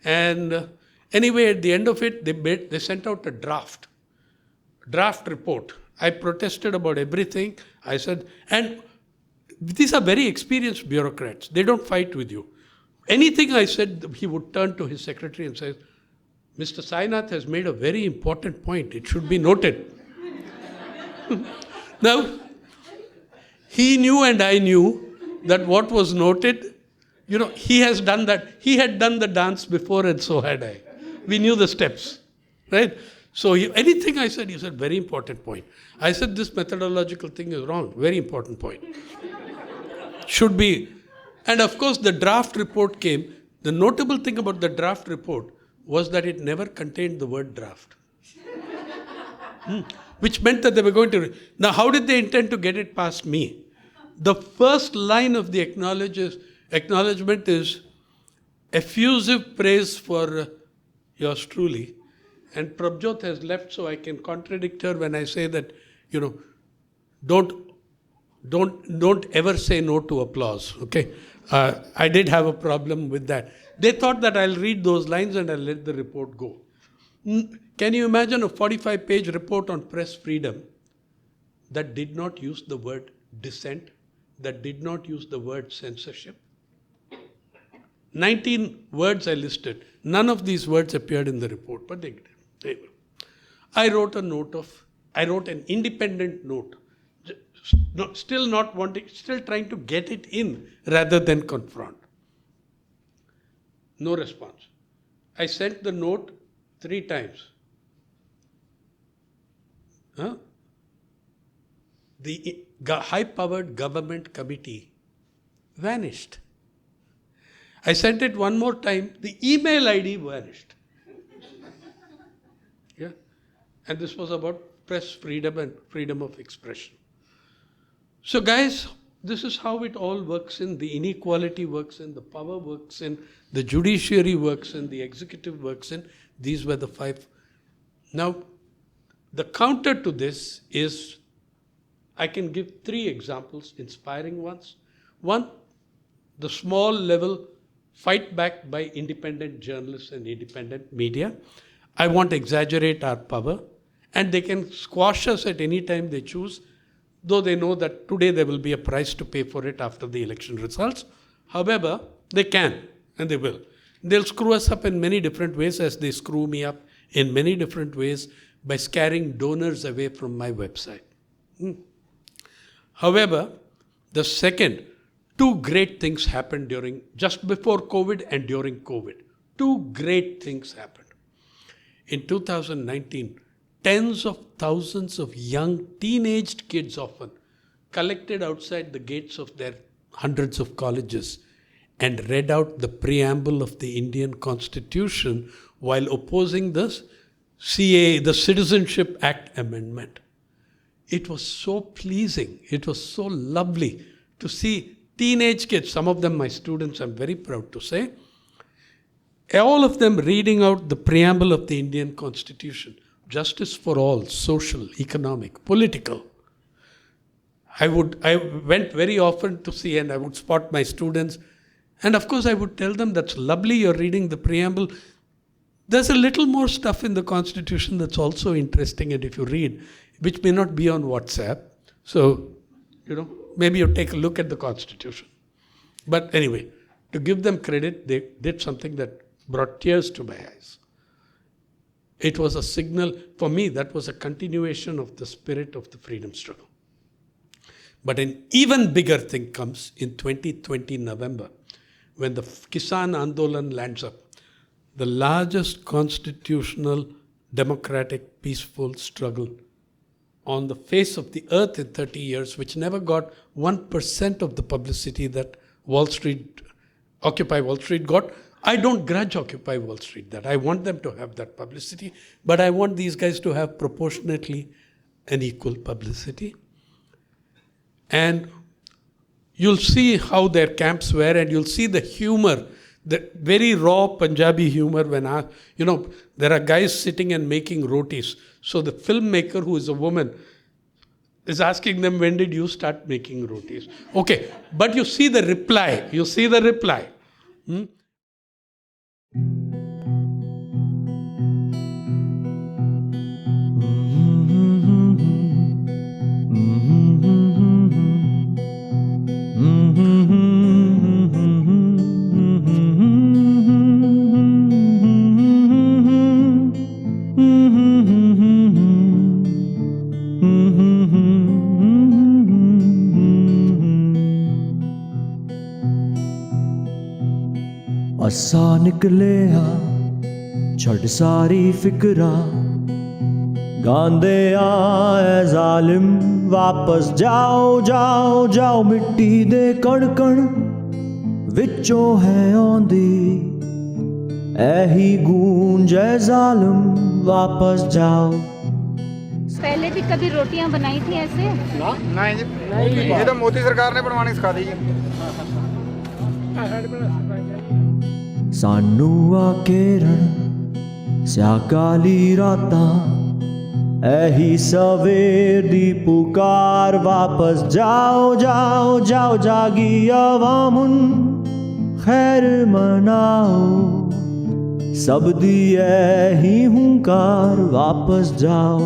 And anyway, at the end of it, they sent out a draft report. I protested about everything. I said, and these are very experienced bureaucrats. They don't fight with you. Anything I said, he would turn to his secretary and say, Mr. Sainath has made a very important point. It should be noted. Now, he knew and I knew that what was noted, he has done that. He had done the dance before and so had I. We knew the steps, right? So anything I said, he said, very important point. I said, this methodological thing is wrong. Very important point. Should be. And of course, the draft report came. The notable thing about the draft report was that it never contained the word draft. Which meant that they were going to... Now, how did they intend to get it past me? The first line of the acknowledgement is effusive praise for yours truly. And Prabjot has left, so I can contradict her when I say that, don't ever say no to applause, okay? I did have a problem with that. They thought that I'll read those lines and I'll let the report go. Can you imagine a 45-page report on press freedom that did not use the word dissent, that did not use the word censorship? 19 words I listed. None of these words appeared in the report, but they did. I wrote an independent note, still trying to get it in rather than confront. No response. I sent the note 3 times. The high-powered government committee vanished. I sent it one more time. The email ID vanished. Yeah, and this was about press freedom and freedom of expression. So guys, this is how it all works in. The inequality works in, the power works in, the judiciary works in, the executive works in. These were the 5. Now, the counter to this is, I can give 3 examples, inspiring ones. One, the small level fight back by independent journalists and independent media. I won't exaggerate our power, and they can squash us at any time they choose. though they know that today there will be a price to pay for it after the election results. However, they can and they will. They'll screw us up in many different ways, as they screw me up in many different ways by scaring donors away from my website. However, the second, two great things happened just before COVID and during COVID. Two great things happened. In 2019, tens of thousands of young teenaged kids often collected outside the gates of their hundreds of colleges and read out the preamble of the Indian Constitution while opposing the CAA, the Citizenship Act amendment. It was so pleasing, it was so lovely to see teenage kids, some of them my students, I'm very proud to say, all of them reading out the preamble of the Indian Constitution. Justice for all, social, economic, political. I went very often to see, and I would spot my students, and of course I would tell them, that's lovely, you're reading the preamble. There's a little more stuff in the Constitution that's also interesting, and if you read, which may not be on WhatsApp, so, maybe you take a look at the Constitution. But anyway, to give them credit, they did something that brought tears to my eyes. It was a signal, for me, that was a continuation of the spirit of the freedom struggle. But an even bigger thing comes in 2020 November, when the Kisan Andolan lands up, the largest constitutional, democratic, peaceful struggle on the face of the earth in 30 years, which never got 1% of the publicity that Occupy Wall Street got. I don't grudge Occupy Wall Street that. I want them to have that publicity, but I want these guys to have proportionately an equal publicity. And you'll see how their camps were, and you'll see the humor, the very raw Punjabi humor when there are guys sitting and making rotis. So the filmmaker, who is a woman, is asking them, when did you start making rotis? Okay, but you see the reply. असा निकले आ छड़ सारी फिक्रा गांदे आए जालिम वापस जाओ जाओ जाओ मिट्टी दे कण कण विचों है आंदी ऐही गूंज है जालिम वापस जाओ। पहले भी कभी रोटियां बनाई थी ऐसे? नहीं, ये तो मोदी सरकार ने बनवानी सिखा दी। सानू आकेरण स्याकाली रातां ऐही सवेर दी पुकार वापस जाओ जाओ जाओ जागी अवामुन खैर मनाओ सब दी ऐही हुंकार वापस जाओ।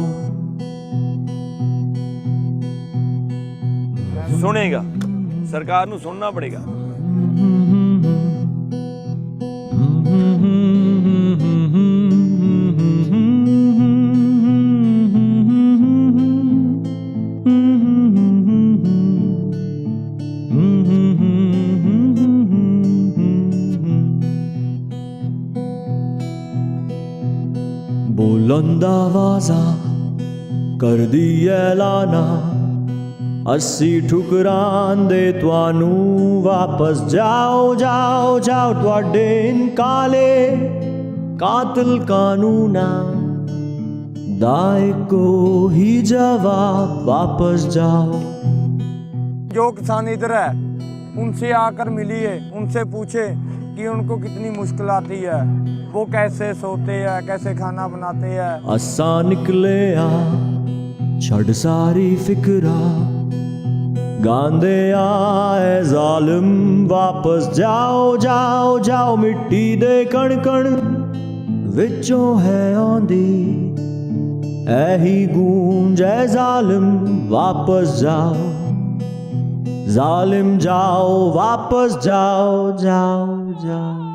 सुनेगा, सरकार नू सुनना पड़ेगा। बुलंद आवाज़ा कर दी ऐलाना अस्सी ठुकरांदे तुहानू वापस जाओ जाओ जाओ तुहाडे इन काले कातिल कानूना दा इक्को ही जवाब वापस जाओ। जो किसान इधर है उनसे आकर मिलिए, उनसे पूछे कि उनको कितनी मुश्किल आती है, वो कैसे सोते हैं, कैसे खाना बनाते हैं। असा निकले आ छड़ सारी फिक्रा गांदे आए जालिम वापस जाओ जाओ जाओ मिट्टी दे कण कण विचों है आंदी ऐही गूंज ऐ जालिम वापस जाओ, जालिम जाओ वापस जाओ, जाओ जाओ।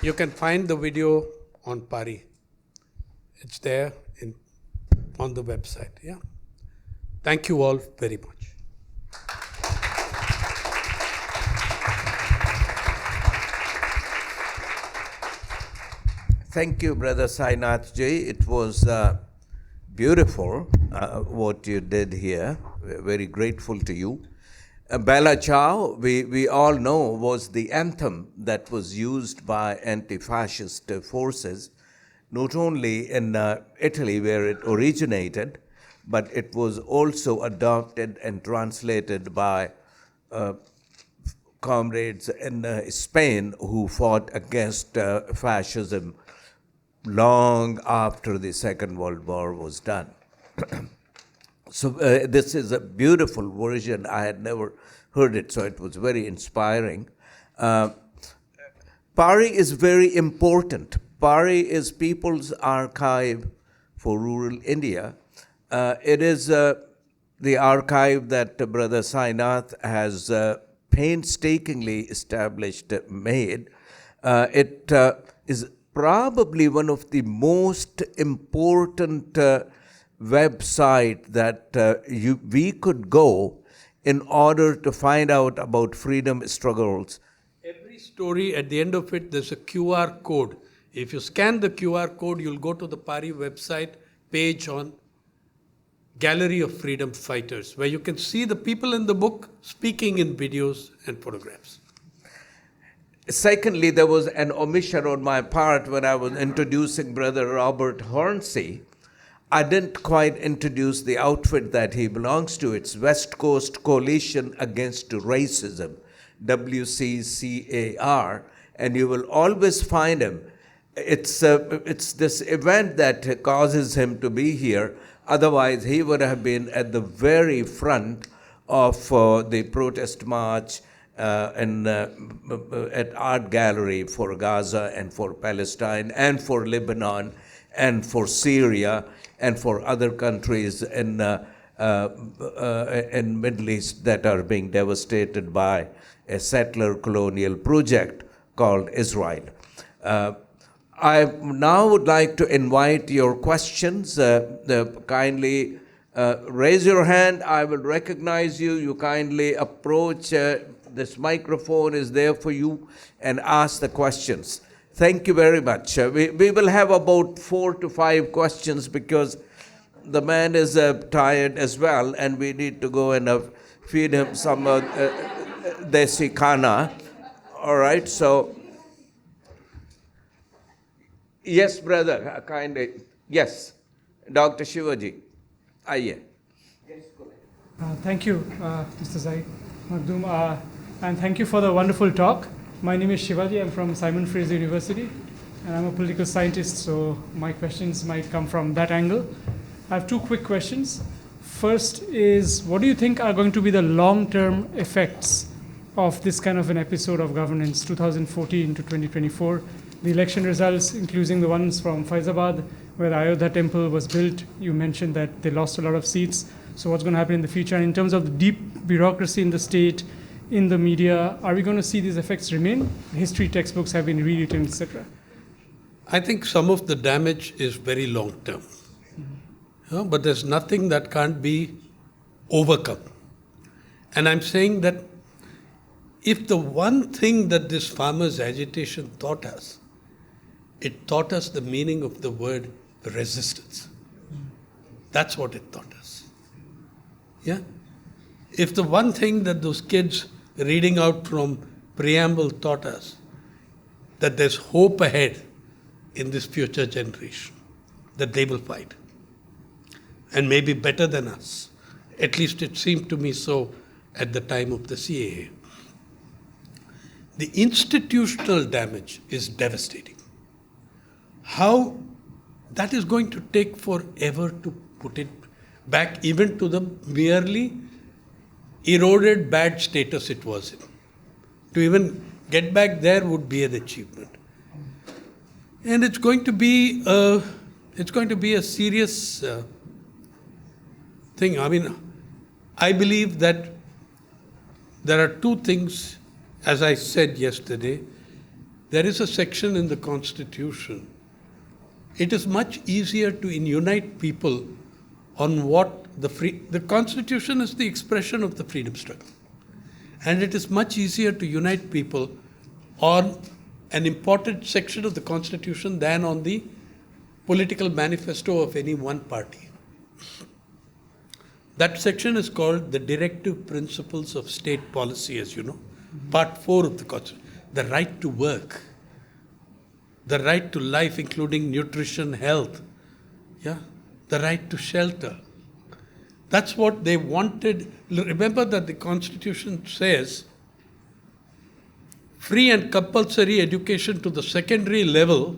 You can find the video on PARI. It's there on the website. Yeah. Thank you all very much. Thank you, Brother Sainath ji. It was beautiful what you did here. We're very grateful to you. Bella Ciao, we all know, was the anthem that was used by anti-fascist forces, not only in Italy where it originated, but it was also adopted and translated by comrades in Spain who fought against fascism long after the Second World War was done. So this is a beautiful version. I had never heard it, so it was very inspiring. PARI is very important. PARI is People's Archive for Rural India. It is the archive that Brother Sainath has painstakingly established, made. It is probably one of the most important website that we could go in order to find out about freedom struggles. Every story, at the end of it, there's a QR code. If you scan the QR code, you'll go to the PARI website page on Gallery of Freedom Fighters, where you can see the people in the book speaking in videos and photographs. Secondly, there was an omission on my part when I was introducing Brother Robert Hornsey. I didn't quite introduce the outfit that he belongs to. It's West Coast Coalition Against Racism, WCCAR, and you will always find him. It's this event that causes him to be here. Otherwise, he would have been at the very front of the protest march at Art Gallery for Gaza and for Palestine and for Lebanon and for Syria and for other countries in Middle East that are being devastated by a settler colonial project called Israel. I now would like to invite your questions. Kindly raise your hand. I will recognize you. You kindly approach. This microphone is there for you and ask the questions. Thank you very much. We will have about 4 to 5 questions because the man is tired as well and we need to go and feed him some desi khana. All right, so yes, brother, kindly. Yes, Dr. Shivaji. Aye. Thank you, Mr. Zaid Makhdoom, and thank you for the wonderful talk. My name is Shivaji. I'm from Simon Fraser University, and I'm a political scientist, so my questions might come from that angle. I have 2 quick questions. First is, what do you think are going to be the long-term effects of this kind of an episode of governance, 2014 to 2024? The election results, including the ones from Faizabad, where the Ayodhya temple was built, you mentioned that they lost a lot of seats. So what's going to happen in the future? And in terms of the deep bureaucracy in the state, in the media, are we going to see these effects remain? History textbooks have been rewritten, etc. I think some of the damage is very long term. But there's nothing that can't be overcome. And I'm saying that if the one thing that this farmers' agitation taught us, it taught us the meaning of the word resistance. That's what it taught us. Yeah? If the one thing that those kids reading out from preamble taught us, that there's hope ahead in this future generation, that they will fight. and maybe better than us. At least it seemed to me so at the time of the CAA. The institutional damage is devastating. How that is going to take forever to put it back even to the merely eroded bad status it was in. To even get back there would be an achievement. And it's going to be a serious thing. I mean, I believe that there are two things, as I said yesterday. There is a section in the Constitution. It is much easier to unite people on what the Constitution is the expression of the freedom struggle. And it is much easier to unite people on an important section of the Constitution than on the political manifesto of any one party. That section is called the Directive Principles of State Policy, as you know, Part 4 of the Constitution. The right to work, the right to life, including nutrition, health, the right to shelter. That's what they wanted. Remember that the Constitution says free and compulsory education to the secondary level,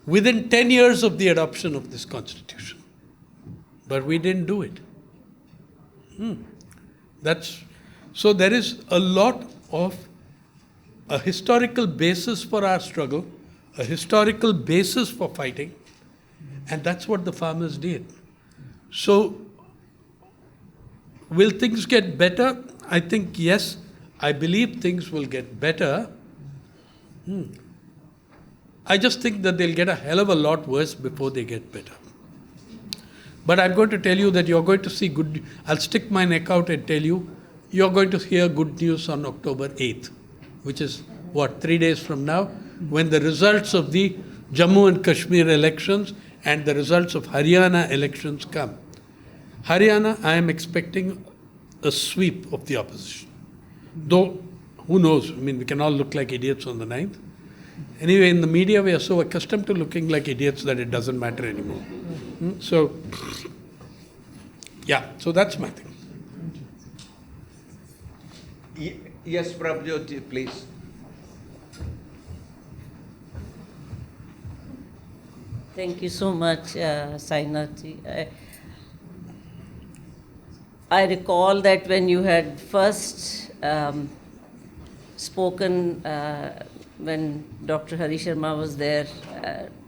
within 10 years of the adoption of this Constitution. But we didn't do it. So there is a lot of a historical basis for our struggle, a historical basis for fighting, and that's what the farmers did. So, will things get better? I think yes. I believe things will get better. I just think that they'll get a hell of a lot worse before they get better. But I'm going to tell you that you're going to see good. I'll stick my neck out and tell you, you're going to hear good news on October 8th, which is, 3 days from now, when the results of the Jammu and Kashmir elections and the results of Haryana elections come. Haryana, I am expecting a sweep of the opposition. Though, who knows? I mean, we can all look like idiots on the 9th. Anyway, in the media, we are so accustomed to looking like idiots that it doesn't matter anymore. So that's my thing. Yes, Prabhjyoti, please. Thank you so much, Sainath. I recall that when you had first spoken, when Dr. Hari Sharma was there,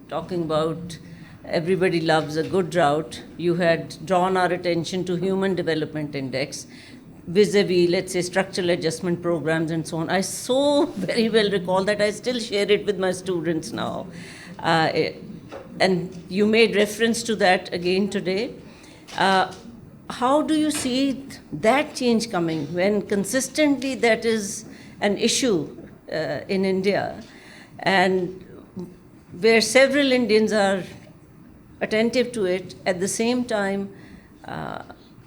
talking about everybody loves a good drought, you had drawn our attention to Human Development Index, vis-a-vis, let's say, structural adjustment programs and so on. I so very well recall that I still share it with my students now. And you made reference to that again today. How do you see that change coming when consistently that is an issue in India, and where several Indians are attentive to it, at the same time,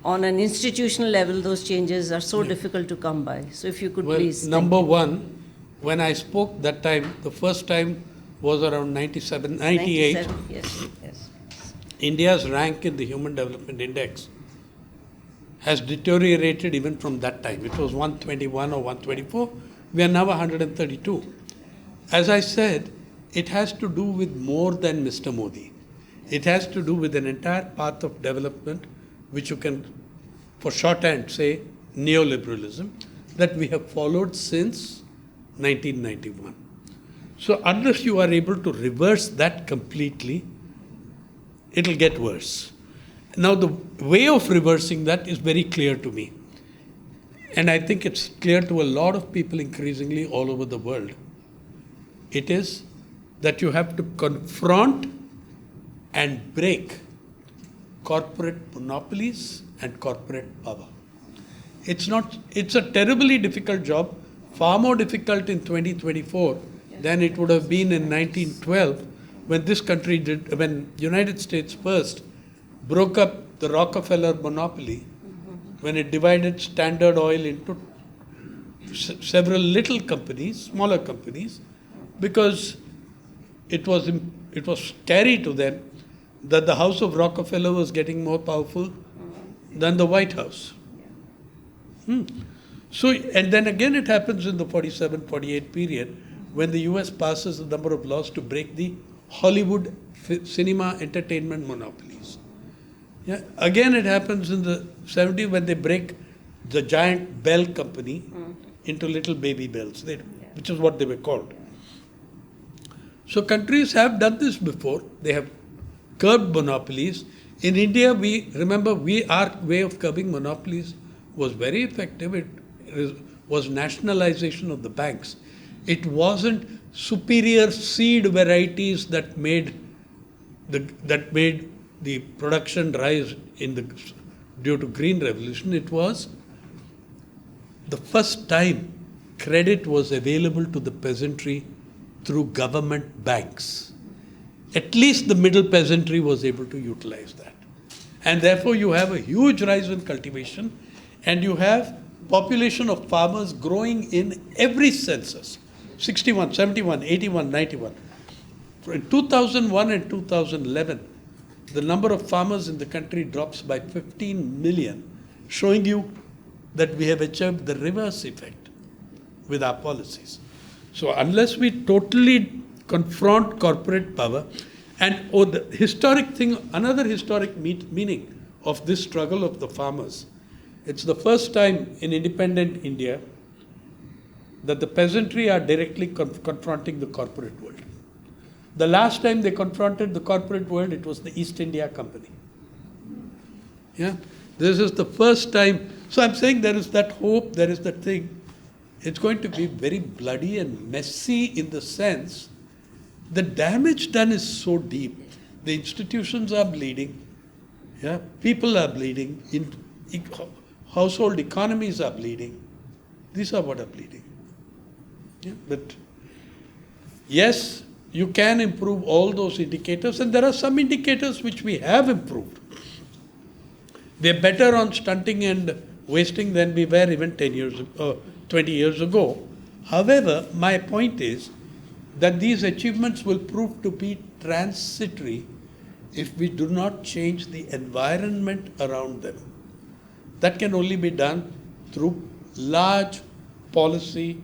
on an institutional level, those changes are so difficult to come by. So if you could please. Number one, when I spoke that time, the first time was around 97, 98. Yes. India's rank in the Human Development Index has deteriorated even from that time. It was 121 or 124. We are now 132. As I said, it has to do with more than Mr. Modi. It has to do with an entire path of development, which you can, for shorthand, say neoliberalism, that we have followed since 1991. So unless you are able to reverse that completely, it'll get worse. Now the way of reversing that is very clear to me. And I think it's clear to a lot of people increasingly all over the world. It is that you have to confront and break corporate monopolies and corporate power. It's a terribly difficult job, far more difficult in 2024 than it would have been in 1912 when this country when United States first broke up the Rockefeller monopoly, when it divided Standard Oil into several little companies, smaller companies, because it it was scary to them that the House of Rockefeller was getting more powerful than the White House. So, and then again it happens in the 47-48 period when the US passes a number of laws to break the Hollywood cinema entertainment monopolies. Yeah. Again it happens in the 70s when they break the giant Bell company into little baby bells, which is what they were called. So countries have done this before. They have curbed monopolies. In India, our way of curbing monopolies was very effective. It was nationalization of the banks. It wasn't superior seed varieties that made the production rise due to Green Revolution. It was the first time credit was available to the peasantry through government banks. At least the middle peasantry was able to utilize that. And therefore you have a huge rise in cultivation, and you have population of farmers growing in every census. 61, 71, 81, 91. In 2001 and 2011, the number of farmers in the country drops by 15 million, showing you that we have achieved the reverse effect with our policies. So unless we totally confront corporate power, and the historic thing, another historic meaning of this struggle of the farmers, it's the first time in independent India that the peasantry are directly confronting the corporate world. The last time they confronted the corporate world, it was the East India Company. Yeah, this is the first time. So I'm saying there is that hope, there is that thing. It's going to be very bloody and messy in the sense the damage done is so deep. The institutions are bleeding. Yeah, people are bleeding. Household economies are bleeding. These are what are bleeding. Yeah, but yes, you can improve all those indicators, and there are some indicators which we have improved. We're better on stunting and wasting than we were even 20 years ago. However, my point is that these achievements will prove to be transitory if we do not change the environment around them. That can only be done through large policy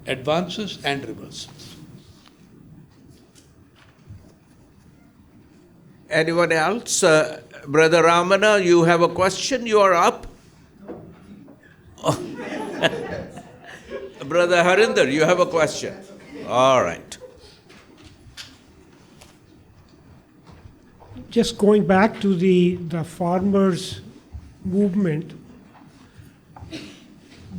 advances and reversals. Anyone else? Brother Ramana, you have a question? You are up. Brother Harinder, you have a question? All right. Just going back to the farmers' movement,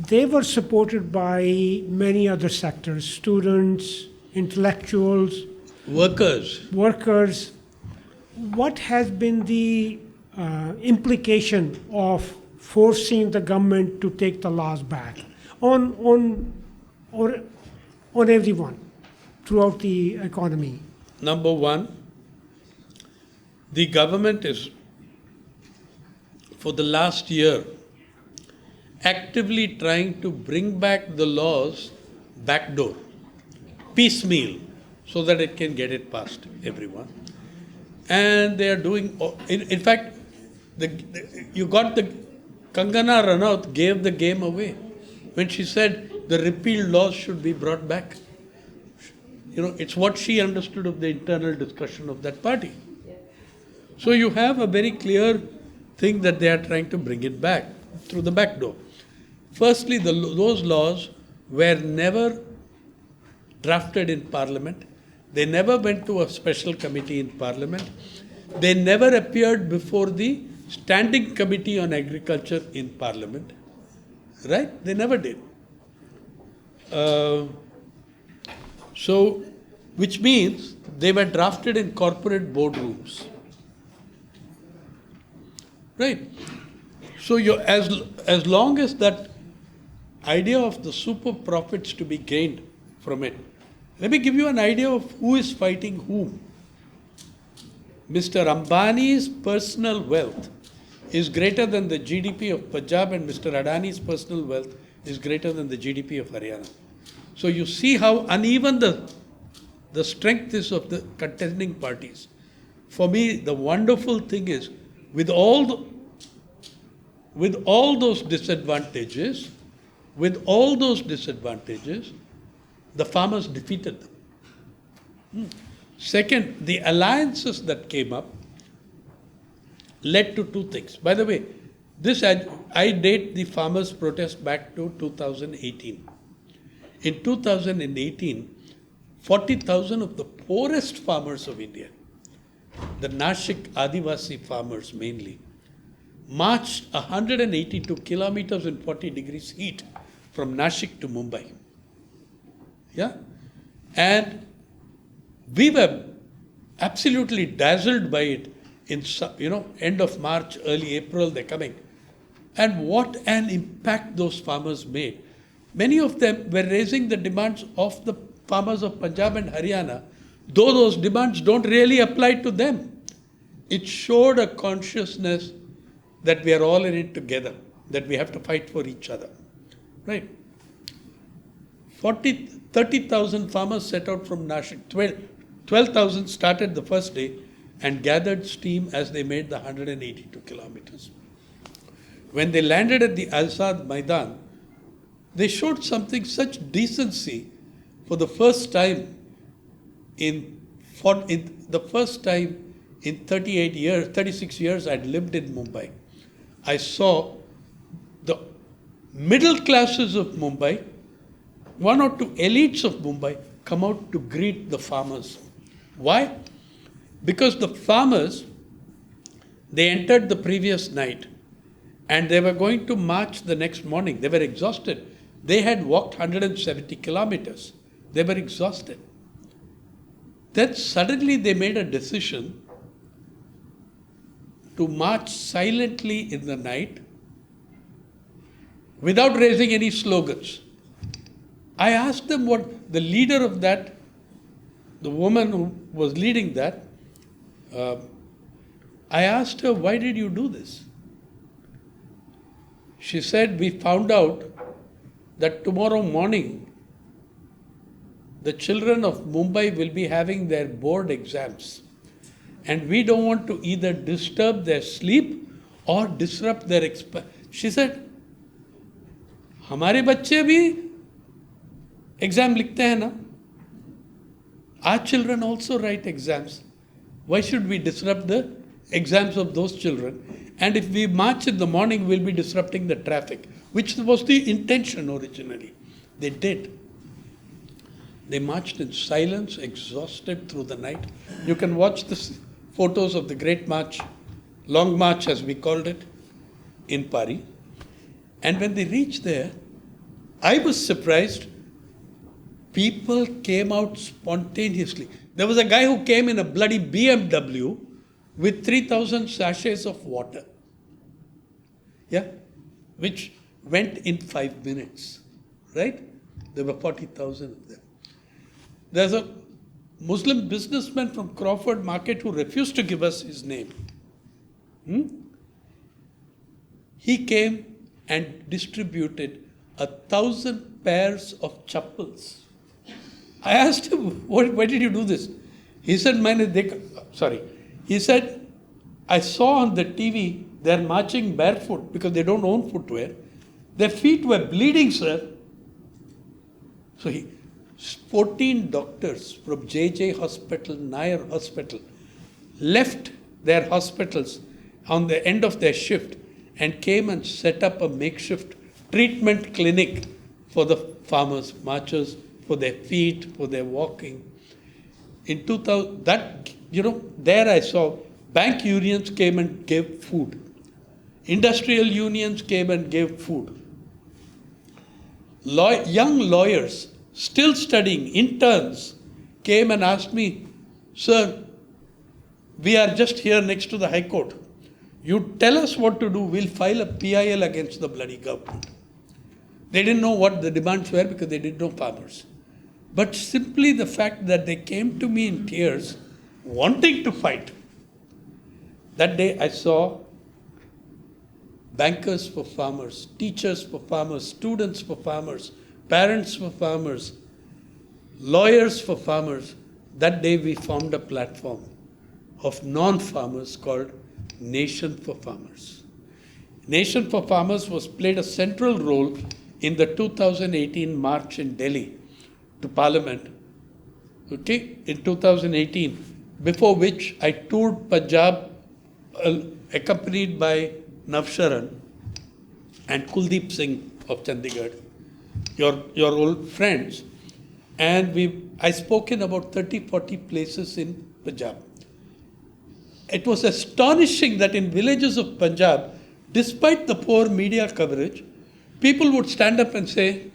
they were supported by many other sectors, students, intellectuals, workers. What has been the implication of forcing the government to take the laws back on everyone throughout the economy? Number one, the government is, for the last year, actively trying to bring back the laws backdoor, piecemeal, so that it can get it past everyone. And they are doing, in fact, you got the, Kangana Ranaut gave the game away when she said the repealed laws should be brought back. You know, it's what she understood of the internal discussion of that party. So you have a very clear thing that they are trying to bring it back through the back door. Firstly, those laws were never drafted in Parliament. They never went to a special committee in Parliament. They never appeared before the Standing Committee on Agriculture in Parliament. Right? They never did. So, which means they were drafted in corporate boardrooms. Right? So, as long as that idea of the super profits to be gained from it, let me give you an idea of who is fighting whom. Mr. Ambani's personal wealth is greater than the GDP of Punjab, and Mr. Adani's personal wealth is greater than the GDP of Haryana. So you see how uneven the the strength is of the contending parties. For me, the wonderful thing is, with all those disadvantages, the farmers defeated them. Second, the alliances that came up led to two things. By the way, I date the farmers' protest back to 2018. In 2018, 40,000 of the poorest farmers of India, the Nashik Adivasi farmers mainly, marched 182 kilometers in 40 degrees heat from Nashik to Mumbai. Yeah? And we were absolutely dazzled by it in, end of March, early April, they're coming. And what an impact those farmers made. Many of them were raising the demands of the farmers of Punjab and Haryana, though those demands don't really apply to them. It showed a consciousness that we are all in it together, that we have to fight for each other. Right? 30,000 farmers set out from Nashik. 12,000 started the first day and gathered steam as they made the 182 kilometers. When they landed at the Azad Maidan, they showed such decency for the first time in 36 years I'd lived in Mumbai. I saw the middle classes of Mumbai, one or two elites of Mumbai come out to greet the farmers. Why? Because the farmers, they entered the previous night and they were going to march the next morning. They were exhausted. They had walked 170 kilometers. They were exhausted. Then suddenly they made a decision to march silently in the night without raising any slogans. I asked them what the leader of that, the woman who was leading that, I asked her, why did you do this? She said, we found out that tomorrow morning, the children of Mumbai will be having their board exams. And we don't want to either disturb their sleep or disrupt their She said, हमारे बच्चे भी exam लिखते हैं ना? Our children also write exams. Why should we disrupt the exams of those children? And if we march in the morning, we'll be disrupting the traffic, which was the intention originally. They did. They marched in silence, exhausted through the night. You can watch the photos of the Great March, Long March as we called it, in PARI. And when they reached there, I was surprised. People came out spontaneously. There was a guy who came in a bloody BMW with 3,000 sachets of water. Yeah? Which went in 5 minutes. Right? There were 40,000 of them. There's a Muslim businessman from Crawford Market who refused to give us his name. He came and distributed 1,000 pairs of chappals. I asked him, why did you do this? He said, He said, I saw on the TV, they're marching barefoot because they don't own footwear. Their feet were bleeding, sir. So 14 doctors from JJ Hospital, Nair Hospital, left their hospitals on the end of their shift and came and set up a makeshift treatment clinic for the farmers, marchers, for their feet, for their walking. In 2000, there I saw bank unions came and gave food. Industrial unions came and gave food. Young lawyers, still studying, interns, came and asked me, sir, we are just here next to the High Court. You tell us what to do, we'll file a PIL against the bloody government. They didn't know what the demands were because they didn't know farmers. But simply the fact that they came to me in tears, wanting to fight. That day I saw bankers for farmers, teachers for farmers, students for farmers, parents for farmers, lawyers for farmers, that day we formed a platform of non-farmers called Nation for Farmers. Nation for Farmers played a central role in the 2018 march in Delhi to Parliament, okay, in 2018, before which I toured Punjab accompanied by Navsharan and Kuldeep Singh of Chandigarh, your old friends. And I spoke in about 30-40 places in Punjab. It was astonishing that in villages of Punjab, despite the poor media coverage, people would stand up and say,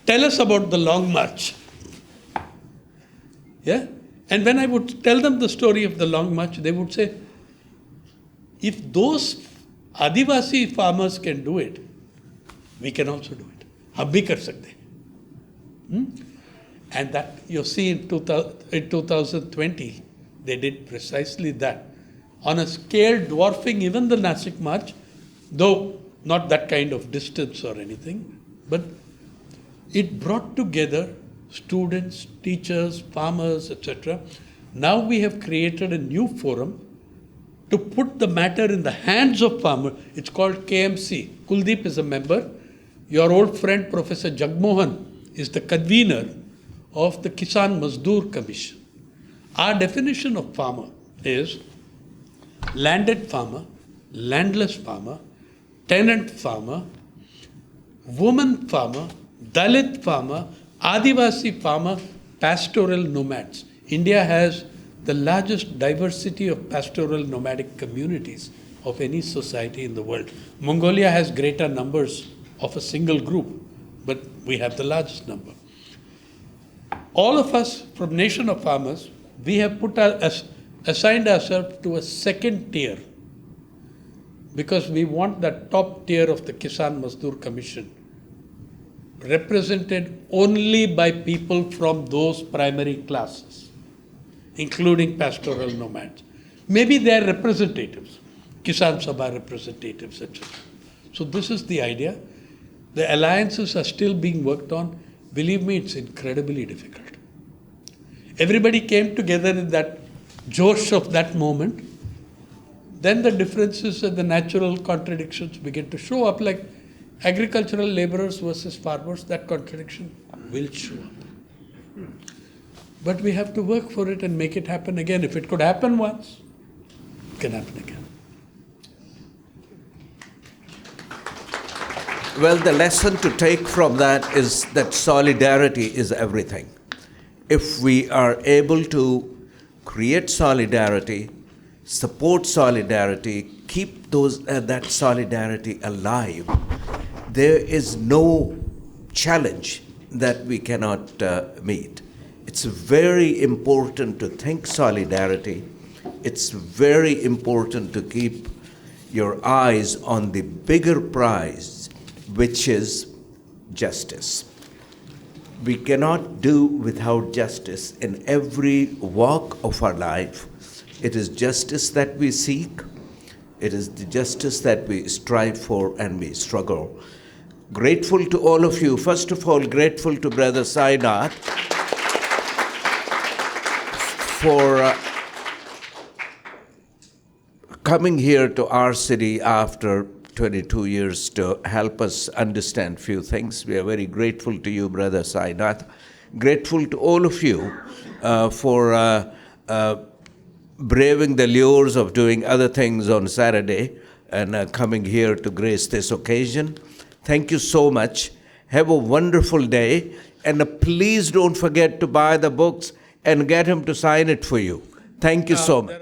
tell us about the long march. Yeah? And when I would tell them the story of the long march, they would say, if those Adivasi farmers can do it, we can also do it. Hum bhi kar sakte hain. And that you see in 2020, they did precisely that. On a scale dwarfing even the Nasik March, though not that kind of distance or anything, but it brought together students, teachers, farmers, etc. Now we have created a new forum to put the matter in the hands of farmers. It's called KMC. Kuldeep is a member. Your old friend, Professor Jagmohan, is the convener of the Kisan Mazdoor Commission. Our definition of farmer is landed farmer, landless farmer, tenant farmer, woman farmer, Dalit farmer, Adivasi farmer, pastoral nomads. India has the largest diversity of pastoral nomadic communities of any society in the world. Mongolia has greater numbers of a single group, but we have the largest number. All of us from Nation of Farmers, we have assigned ourselves to a second tier because we want that top tier of the Kisan Mazdoor Commission represented only by people from those primary classes, including pastoral nomads. Maybe they are representatives, Kisan Sabha representatives, etc. So this is the idea. The alliances are still being worked on. Believe me, it's incredibly difficult. Everybody came together in that josh of that moment. Then the differences and the natural contradictions begin to show up, like agricultural laborers versus farmers. That contradiction will show up. But we have to work for it and make it happen again. If it could happen once, it can happen again. Well, the lesson to take from that is that solidarity is everything. If we are able to create solidarity, support solidarity, keep that solidarity alive, there is no challenge that we cannot meet. It's very important to think solidarity. It's very important to keep your eyes on the bigger prize, which is justice. We cannot do without justice in every walk of our life. It is justice that we seek. It is the justice that we strive for and we struggle. Grateful to all of you. First of all, grateful to Brother Sainath for coming here to our city after 22 years to help us understand few things. We are very grateful to you, Brother Sainath. Grateful to all of you for braving the lures of doing other things on Saturday and coming here to grace this occasion. Thank you so much. Have a wonderful day. And please don't forget to buy the books and get him to sign it for you. Thank you so much.